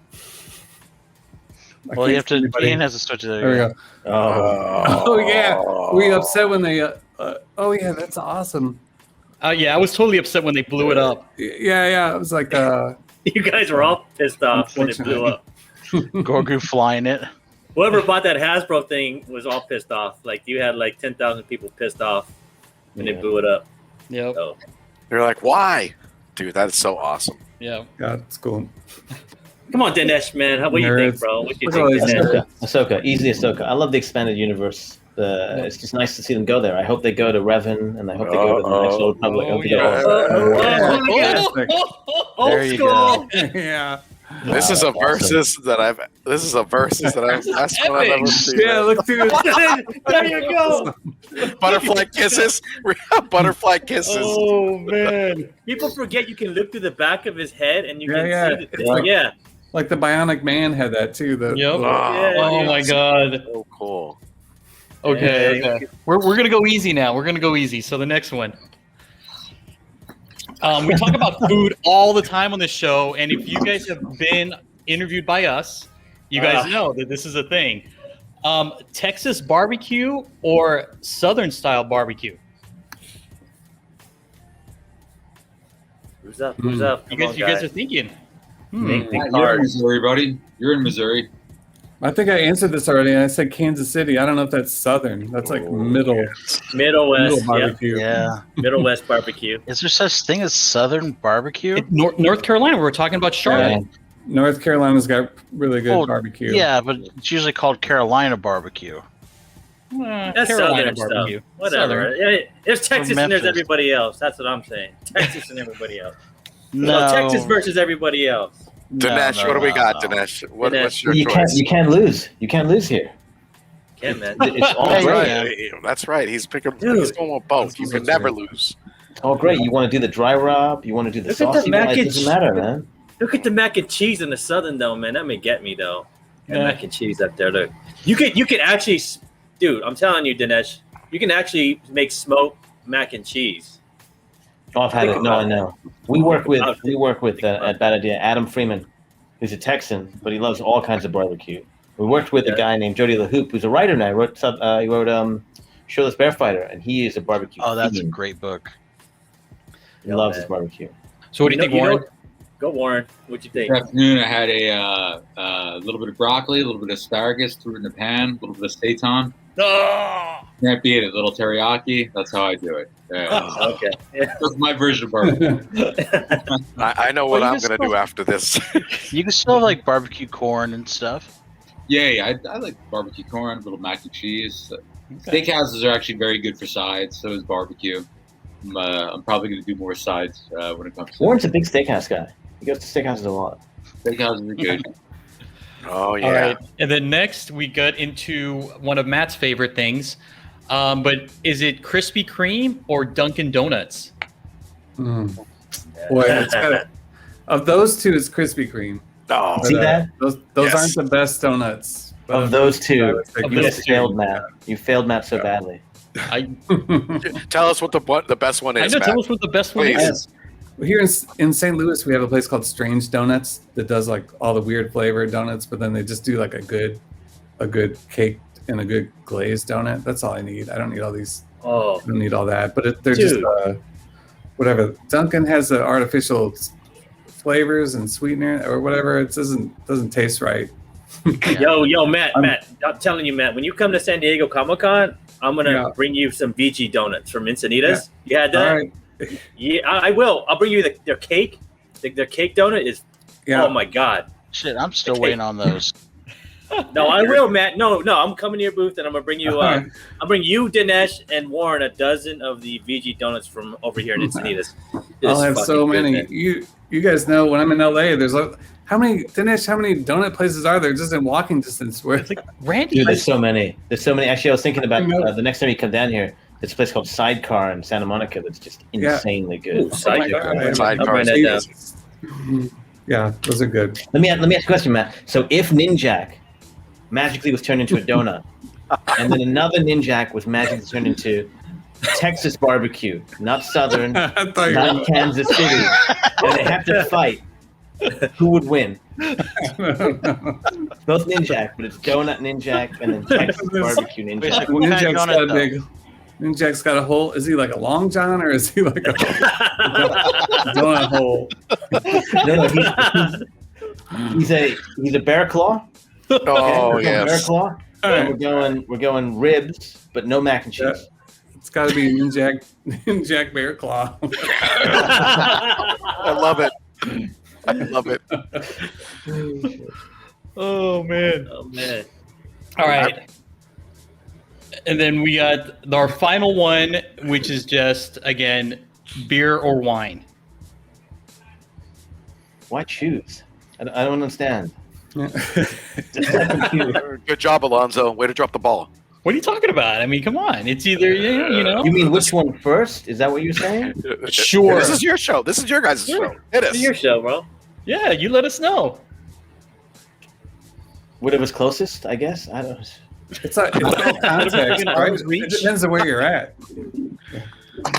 Well, you have to. Ian has to switch it. There we go. Oh yeah. Were you upset when they? Oh yeah, that's awesome. Yeah, I was totally upset when they blew it up. Yeah. It was like. You guys were all pissed off when it blew up. Gorgu flying it. Whoever bought that Hasbro thing was all pissed off. Like you had like 10,000 people pissed off when they blew it up. Yep. So, You're like, why? Dude, that is so awesome. Yeah. Yeah, it's cool. come on, Dinesh, man. What do you think, bro? What do you think, Dinesh? Ahsoka, easily Ahsoka. I love the expanded universe. It's just nice to see them go there. I hope they go to Revan, and I hope they go to the next Old Republic. I hope they go all- There you go. Yeah. This is a versus that I've. That's one I've ever seen. Yeah, look through There you go. Butterfly kisses. Butterfly kisses. Oh man! People forget you can look through the back of his head and you can see the Like- yeah. Like the Bionic Man had that too. Yep. Yeah, Oh my God. So cool. Okay. Yeah. Okay. We're gonna go easy now. We're gonna go easy. So the next one. We talk about food all the time on this show, and if you guys have been interviewed by us, you guys know that this is a thing. Texas barbecue or Southern style barbecue? Who's up? Who's up? You guys are thinking. Think You're in hard. Missouri, buddy. You're in Missouri. I think I answered this already. I said Kansas City. I don't know if that's Southern. That's like middle Middle West. Yep. barbecue. Yeah. Middle West barbecue. Is there such thing as Southern barbecue? North Carolina. We were talking about Charlotte. North Carolina's got really good barbecue. Yeah, but it's usually called Carolina barbecue. That's Carolina Southern barbecue. stuff. Whatever. Yeah, there's Texas and there's Memphis. everybody else. That's what I'm saying. Texas and everybody else. No. Well, Texas versus everybody else. Dinesh, what do we got, Dinesh? What's your choice? You can't lose. You can't lose here. Can man. It's all Hey, great. yeah. That's right. He's picking. Dude. He's going with both. You can never lose. It's all great. You want to do the dry rub. You want to do the Look at the saucy one. mac It and doesn't cheese. matter, man. Look at the mac and cheese in the Southern though, man. That may get me though. The Yeah. mac and cheese up there. Look, you could actually, dude. I'm telling you, Dinesh, you can actually make smoked mac and cheese. Oh, I've had it. No, I know. We work with at Bad Idea Adam Freeman, who's a Texan, but he loves all kinds of barbecue. We worked with a guy named Jody LaHoop, who's a writer now. He wrote Shirtless Bear Fighter, and he is a barbecue. Oh, that's a fiend. great book. He loves his barbecue. So what do you think, Warren? Go, Warren. What you think? This afternoon, I had a little bit of broccoli, a little bit of asparagus, threw it in a pan, a little bit of seitan. Oh! Can't beat it. A little teriyaki. That's how I do it. Okay. That's my version of barbecue. I know what Well, you I'm can going to do after this. You can still have like barbecue corn and stuff. Yeah, I like barbecue corn, a little mac and cheese. Steakhouses are actually very good for sides. So is barbecue. I'm probably going to do more sides when it comes to Warren's a big steakhouse guy. He goes to steakhouses a lot. steakhouses. Are good. Oh yeah. All right. And then next we got into one of Matt's favorite things. But is it Krispy Kreme or Dunkin' Donuts? Boy, it's gotta, of those two, it's Krispy Kreme. Oh, See that? Those Yes. aren't the best donuts. But Of those two, I would say you Krispy just failed Kreme. Matt. You failed Matt so badly. I tell us what the best one is. know. Matt. Tell us what the best one Please. is. Here in St. Louis, we have a place called Strange Donuts that does like all the weird flavored donuts, but then they just do like a good cake and a good glazed donut. That's all I need. I don't need all these. Oh, I don't need all that. But they're Dude. just whatever. Dunkin' has the artificial flavors and sweetener or whatever. It doesn't taste right. yo, Matt, I'm telling you, Matt, when you come to San Diego Comic-Con, I'm gonna bring you some VG donuts from Encinitas. You had that? All right. Yeah, I will. I'll bring you their cake. Their cake donut is. Yeah. Oh my god. Shit, I'm still waiting on those. No, I will, Matt. No, I'm coming to your booth and I'm gonna bring you. Alright. I'll bring you, Dinesh, and Warren a dozen of the VG donuts from over here in Encinitas. I'll have so fucking many. good, man. You guys know when I'm in LA, there's how many donut places are there just in walking distance? Where It's like Randy. Dude, there's so many. Actually, I was thinking about the next time you come down here. There's a place called Sidecar in Santa Monica that's just insanely good. Ooh, Sidecar. God. Sidecar I'll write that down. Yeah, those are good. Let me ask you a question, Matt. So if Ninjak magically was turned into a donut, and then another Ninjak was magically turned into Texas barbecue, not Southern, I thought you were not Kansas City, and they have to fight, who would win? Both Ninjak, but it's donut Ninjak and then Texas barbecue Ninjak. Basically, what kind of Ninjak's donut, got a though? big. Ninjak's got a hole. Is he like a long john or is he like a donut hole? No, he's a bear claw. Oh Bear yes. claw. All And right. we're going ribs, but no mac and cheese. Yeah. It's got to be Ninjak bear claw. I love it. I love it. Oh man. Oh man. All right. And then we got our final one, which is just again beer or wine. Why choose? I don't understand. Good job, Alonzo. Way to drop the ball. What are you talking about? I mean, come on. It's either you know. You mean which one first? Is that what you're saying? Sure. This is your show. This is your guys' Sure. show. It It's is. your show, bro. Yeah, you let us know. Whatever's closest, I guess. I don't. It's all context, right? It depends on where you're at.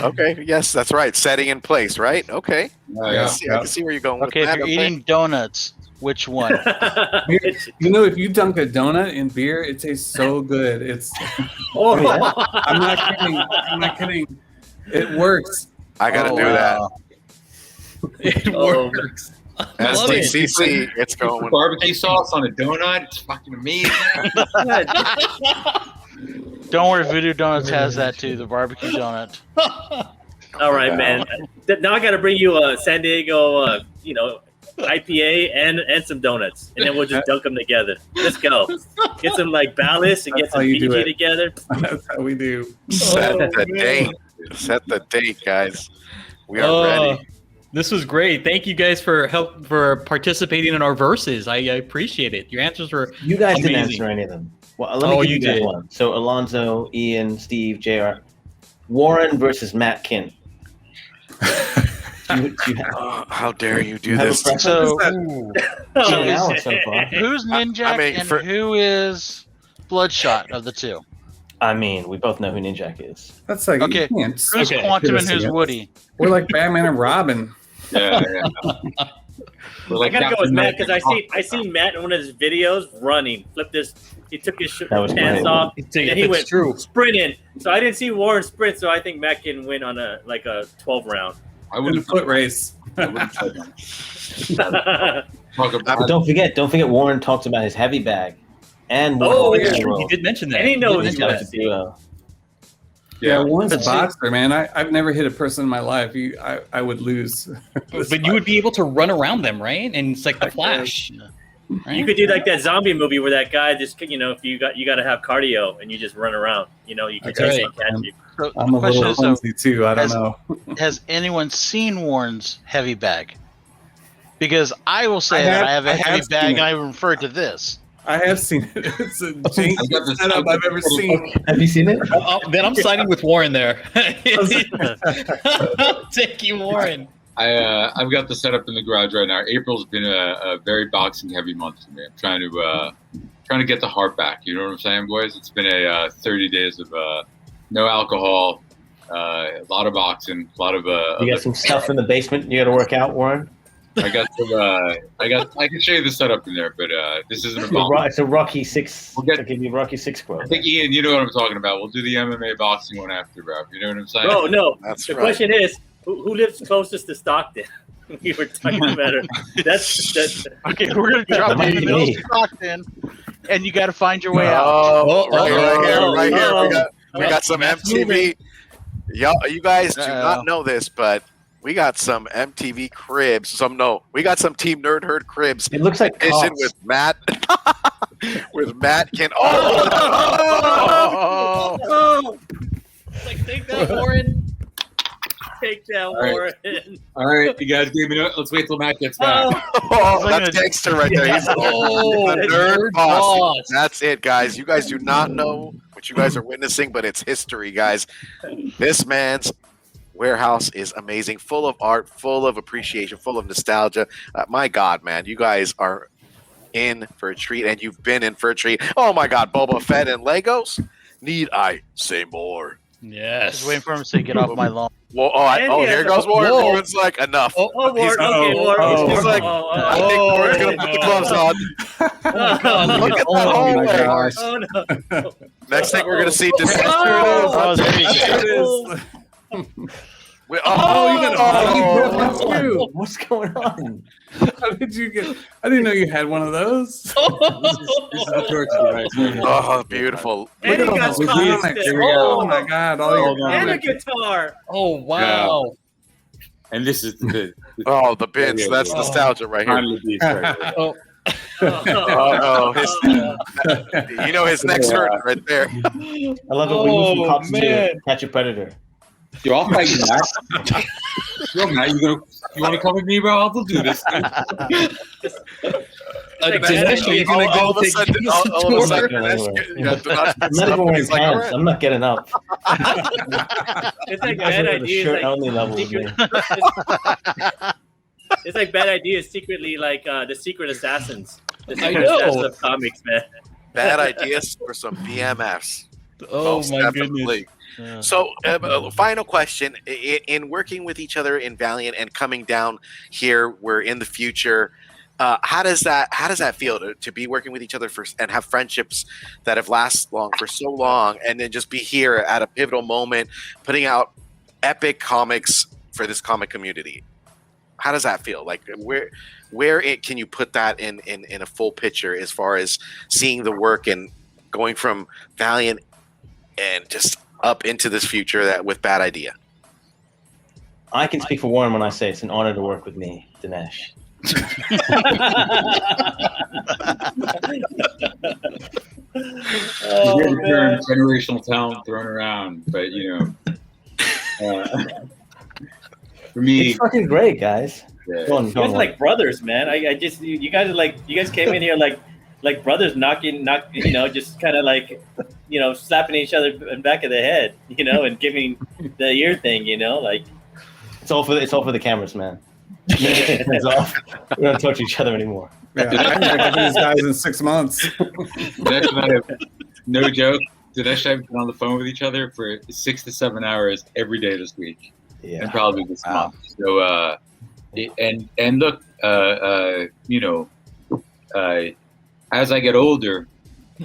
Okay. Yes, that's right. Setting in place, right? Okay. Yeah. I can see where you're going with Okay, if that. you're eating donuts, which one? You know, if you dunk a donut in beer, it tastes so good. It's. Oh, I'm not kidding. I'm not kidding. It works. I got to do that. It Oh. works. That's Love like it. CC, it's going. barbecue sauce on a donut. It's fucking amazing. Don't worry, Voodoo Donuts has that too, the barbecue donut. all right, man. Now I got to bring you a San Diego, IPA and some donuts, and then we'll just dunk them together. Let's go. Get some like ballast and get That's how some you do VG it. together. That's how we do. Set the man. date. Set the date, guys. We are ready. This was great. Thank you guys for participating in our verses. I appreciate it. Your answers were You guys didn't Amazing. answer any of them. Well, let me Oh, give you you guys did. one. So Alonzo, Ian, Steve, JR, Warren versus Matt Kindt. Do you How dare you do have a this? preference? So, Oh, now shit. so far. who's Ninjak I mean, and for- who is Bloodshot of the two? I mean, we both know who Ninjak is. That's like Okay. you can't Who's Okay. Quantum and us who's against- Woody? We're like Batman and Robin. Yeah. We're I like gotta go Captain with Matt America. because I seen Matt in one of his videos running. He took his That was pants great. off It's and he it's went true. sprinting. So I didn't see Warren sprint. So I think Matt can win on a 12 round. I In a wouldn't foot race. I wouldn't try that. Talk But about don't forget, Warren talks about his heavy bag, and Oh, Warren yeah. plays a role. He did mention that. And he knows Ninjak that. is a duo. Yeah, Warren's a But see- boxer, man. I've never hit a person in my life. I would lose. But you would be able to run around them, right? And it's like the Flash. Right? You could do like that zombie movie where that guy just, if you got to have cardio and you just run around. You can That's just right. catch you. So I'm the a question little is, so, clumsy too. I don't has- know. has anyone seen Warren's heavy bag? Because I will say that I have a heavy seen bag it. and I refer to this. I have seen it. It's a janky setup I've ever seen. Have you seen it? Then I'm siding with Warren there. Thank you, Warren. I've got the setup in the garage right now. April's been a very boxing heavy month for me. I'm trying to get the heart back. You know what I'm saying, boys? It's been a 30 days of no alcohol, a lot of boxing, a lot of. You got some stuff in the basement you got to work out, Warren. I got some. I can show you the setup in there, but this isn't a It's a Rocky 6. We'll get- I'll give you Rocky 6 quote. I think Ian, you know what I'm talking about. We'll do the MMA boxing one after, bro. You know what I'm saying? No. That's The right. question is, who lives closest to Stockton? We were talking about it. That's Okay, we're gonna drop Might you in the be middle me. of Stockton, and you got to find your way out. Oh, right here. We oh, got some Matt's MTV. Y'all, you guys do Uh-oh. not know this, but we got some MTV cribs. We got some Team Nerd Herd cribs. It looks like Edition cops. with Matt. With Matt can. Oh! Like, take that, Warren. take that, right. Warren. All right, you guys gave me. Let's wait till Matt gets back. Oh, like that's a- Dexter right there. He's Oh, the nerd boss. boss. That's it, guys. You guys do not know what you guys are witnessing, but it's history, guys. This man's warehouse is amazing, full of art, full of appreciation, full of nostalgia. My God, man, you guys are in for a treat, and you've been in for a treat. Oh my God, Boba Fett and Legos. Need I say more? Yes. Just waiting for him to say, "Get off my lawn." Well, And he here has goes a- Warren. Whoa. Warren's like, enough. Oh, Warren. Okay, Warren. He's like, I think Warren's gonna put the gloves on. Look at that Oh my hallway. gosh. Oh no! Next thing we're gonna see Dinesh. Oh, there we There go. it is. We- you got you oh, broke you one. too. What's going on? How did you get? I didn't know you had one of those. This is the torture device. Oh, beautiful. And he Look at got all the comics comics. there. Oh my God! All your And a comics. guitar. Oh, wow. And this is the Oh, the bins. Yeah, That's yeah. nostalgia right here. finally beast right there. Oh, Oh, you know his next hurt right there. I love it when you some cops man. to catch a predator. Yo, I'll fight you, Matt. Yo, Matt, you want to come with me, bro? I'll do this. Dinesh, are you going to All go of a take sudden, this all of a tour? sudden, Dinesh, yeah, do not I'm not stop. even wearing He's like, all pants. right. I'm not getting up. It's like You guys bad are at the ideas. shirt Like, only level with me. it's like bad ideas. Secretly, like the secret assassins. The I secret know. assassins of comics, man. Bad ideas for some BMFs. Oh, Most my definitely. goodness. So, final question: in working with each other in Valiant and coming down here, we're in the future. How does that feel to be working with each other and have friendships that have lasted for so long, and then just be here at a pivotal moment, putting out epic comics for this comic community? How does that feel? Like where can you put that in a full picture as far as seeing the work and going from Valiant and just up into this future that with Bad Idea? I can speak for Warren when I say it's an honor to work with me, Dinesh. You hear the term generational talent thrown around, but for me, It's fucking great, guys. Go on, You go guys on. are like brothers, man. I just you guys are like you guys came in here like brothers just kind of like slapping each other in the back of the head, and giving the ear thing, like It's all for the cameras, man. It's off. We don't touch each other anymore. Yeah, I haven't picked up these guys in 6 months. Dinesh and I have, no joke, Dinesh and I have been on the phone with each other for 6 to 7 hours every day this week, and Yeah. probably this month. So, and look, as I get older,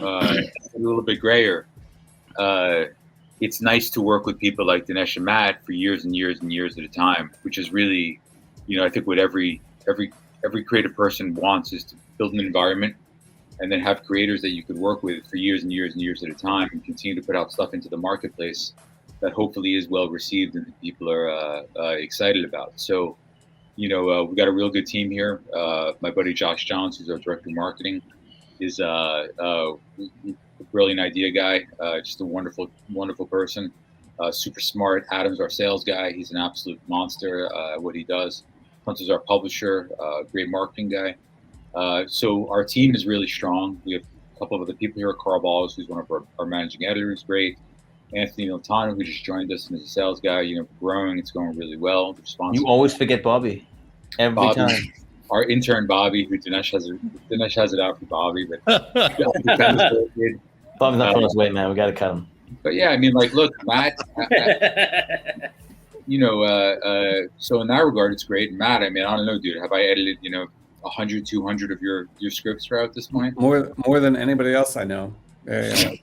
a little bit grayer, it's nice to work with people like Dinesh and Matt for years and years and years at a time, which is really, I think what every creative person wants is to build an environment and then have creators that you could work with for years and years and years at a time and continue to put out stuff into the marketplace that hopefully is well received and that people are excited about. So, we've got a real good team here. My buddy Josh Johns, who's our director of marketing, is a brilliant idea guy, just a wonderful, wonderful person, super smart. Adam's our sales guy. He's an absolute monster at what he does. Hunter's our publisher, great marketing guy. So our team is really strong. We have a couple of other people here. Carl Balls, who's one of our managing editors, great. Anthony Miltano, who just joined us and is a sales guy. Growing, it's going really well. You always forget Bobby. Every time. Our intern Bobby, who Dinesh has it out for Bobby, but Bobby's not on his way, man. We got to cut him. But yeah, I mean, like, look, Matt. So in that regard, it's great. Matt, I mean, I don't know, dude. Have I edited 100, 200 of your scripts throughout this point? More than anybody else I know. Yeah.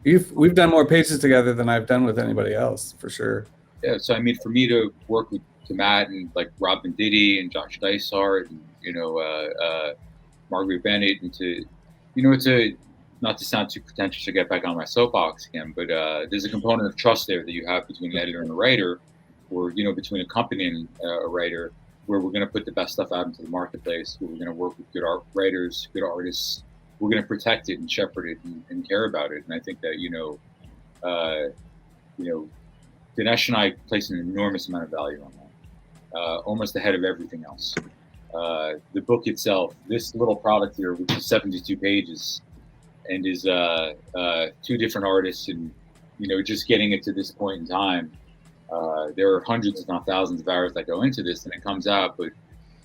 We've done more pages together than I've done with anybody else, for sure. Yeah, so I mean, for me to work with Matt and like Robin Diddy and Josh Dysart and Margaret Bennett, and to not to sound too pretentious to get back on my soapbox again, but there's a component of trust there that you have between an editor and a writer, or between a company and a writer, where we're going to put the best stuff out into the marketplace, where we're going to work with good writers, good artists. We're going to protect it and shepherd it and care about it. And I think that Dinesh and I place an enormous amount of value on that, almost ahead of everything else. The book itself, this little product here, which is 72 pages, and is 2 different artists, and just getting it to this point in time. There are hundreds, if not thousands, of hours that go into this, and it comes out, but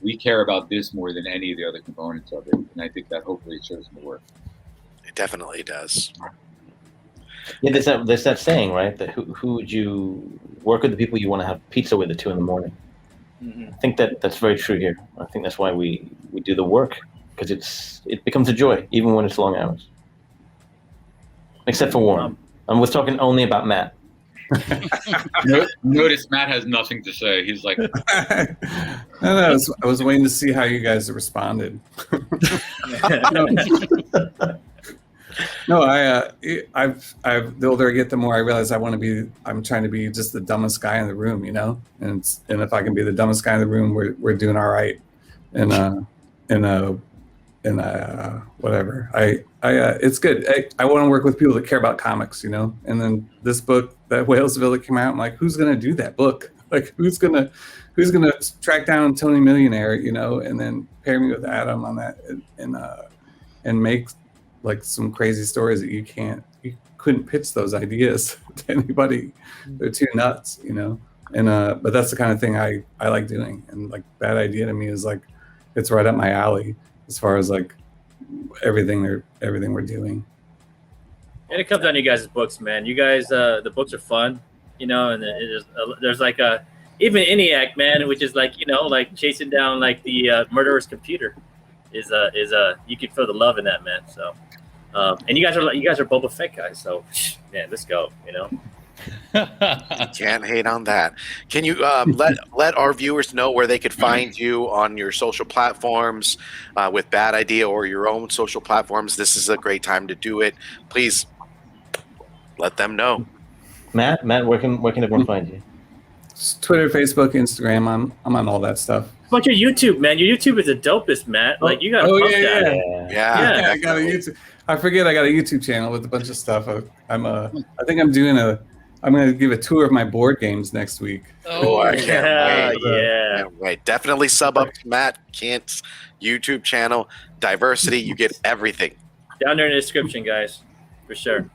we care about this more than any of the other components of it, and I think that hopefully it shows in the work. It definitely does. Yeah, there's that saying, right? That who would you work with? The people you want to have pizza with at 2 a.m. Mm-hmm. I think that's very true here. I think that's why we do the work, because it becomes a joy even when it's long hours. Except for Warren. I was talking only about Matt. Notice Matt has nothing to say. He's like, I was waiting to see how you guys responded. No, I've the older I get, the more I realize I'm trying to be just the dumbest guy in the room, and if I can be the dumbest guy in the room, we're doing all right. And whatever. It's good. I want to work with people that care about comics, And then this book, that Whalesville that came out, I'm like, who's gonna do that book? Like, who's gonna track down Tony Millionaire, and then pair me with Adam on that, and make like some crazy stories that you couldn't pitch those ideas to anybody. They're too nuts, And but that's the kind of thing I like doing, and like Bad Idea to me is like, it's right up my alley as far as like everything we're doing. And it comes down to you guys' books, man. You guys, the books are fun, and there's like even ENIAC, man, which is like like chasing down like the murderer's computer, is you can feel the love in that, man. So, and you guys are Boba Fett guys, so man, let's go, Can't hate on that. Can you let our viewers know where they could find you on your social platforms with Bad Idea, or your own social platforms? This is a great time to do it. Please let them know. Matt, where can everyone find you? Twitter, Facebook, Instagram. I'm on all that stuff. But your YouTube, man, your YouTube is the dopest, Matt. Like, you got to pump that. Yeah. I got a YouTube. I forget I got a YouTube channel with a bunch of stuff. I think I'm going to give a tour of my board games next week. Oh, I can't wait. Yeah. Can't wait. Definitely sub up to Matt Kindt's YouTube channel. Diversity, you get everything. Down there in the description, guys, for sure.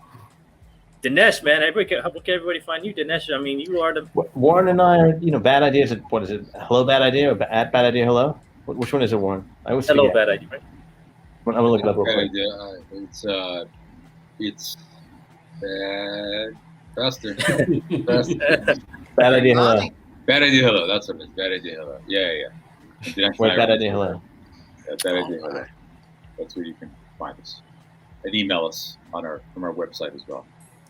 Dinesh, man, how can everybody find you? Dinesh, I mean, you are the... Warren and I are, Bad Ideas. What is it? Hello, Bad Idea, or at Bad Idea, hello? Which one is it, Warren? I always Hello, forget. Bad Idea, right? I'm going to look it up real Bad quick. Idea. It's bad. Faster. Bad Idea, hello. Bad Idea, hello. That's what it is. Bad Idea, hello. Yeah. Wait, Bad Idea, hello. Bad Idea, hello. That's where you can find us. And email us from our website as well.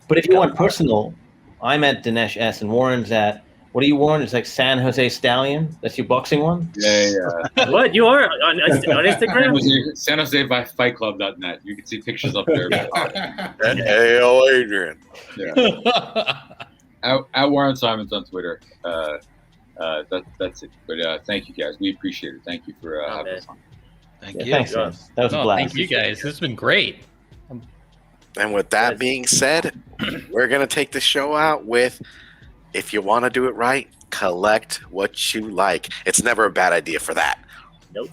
But if you want personal, I'm at Dinesh S. and Warren's at, what are you, Warren? It's like San Jose Stallion. That's your boxing one? Yeah. What? You are on Instagram? San Jose by fightclub.net. You can see pictures up there. And AL Adrian. Yeah. At Warren Simons on Twitter. That's it. But thank you guys. We appreciate it. Thank you for having us on. Thank you. Thanks, man. That was a blast. Thank you guys. This has been great. And with that being said, we're going to take the show out with if you want to do it right, collect what you like. It's never a bad idea for that. Nope.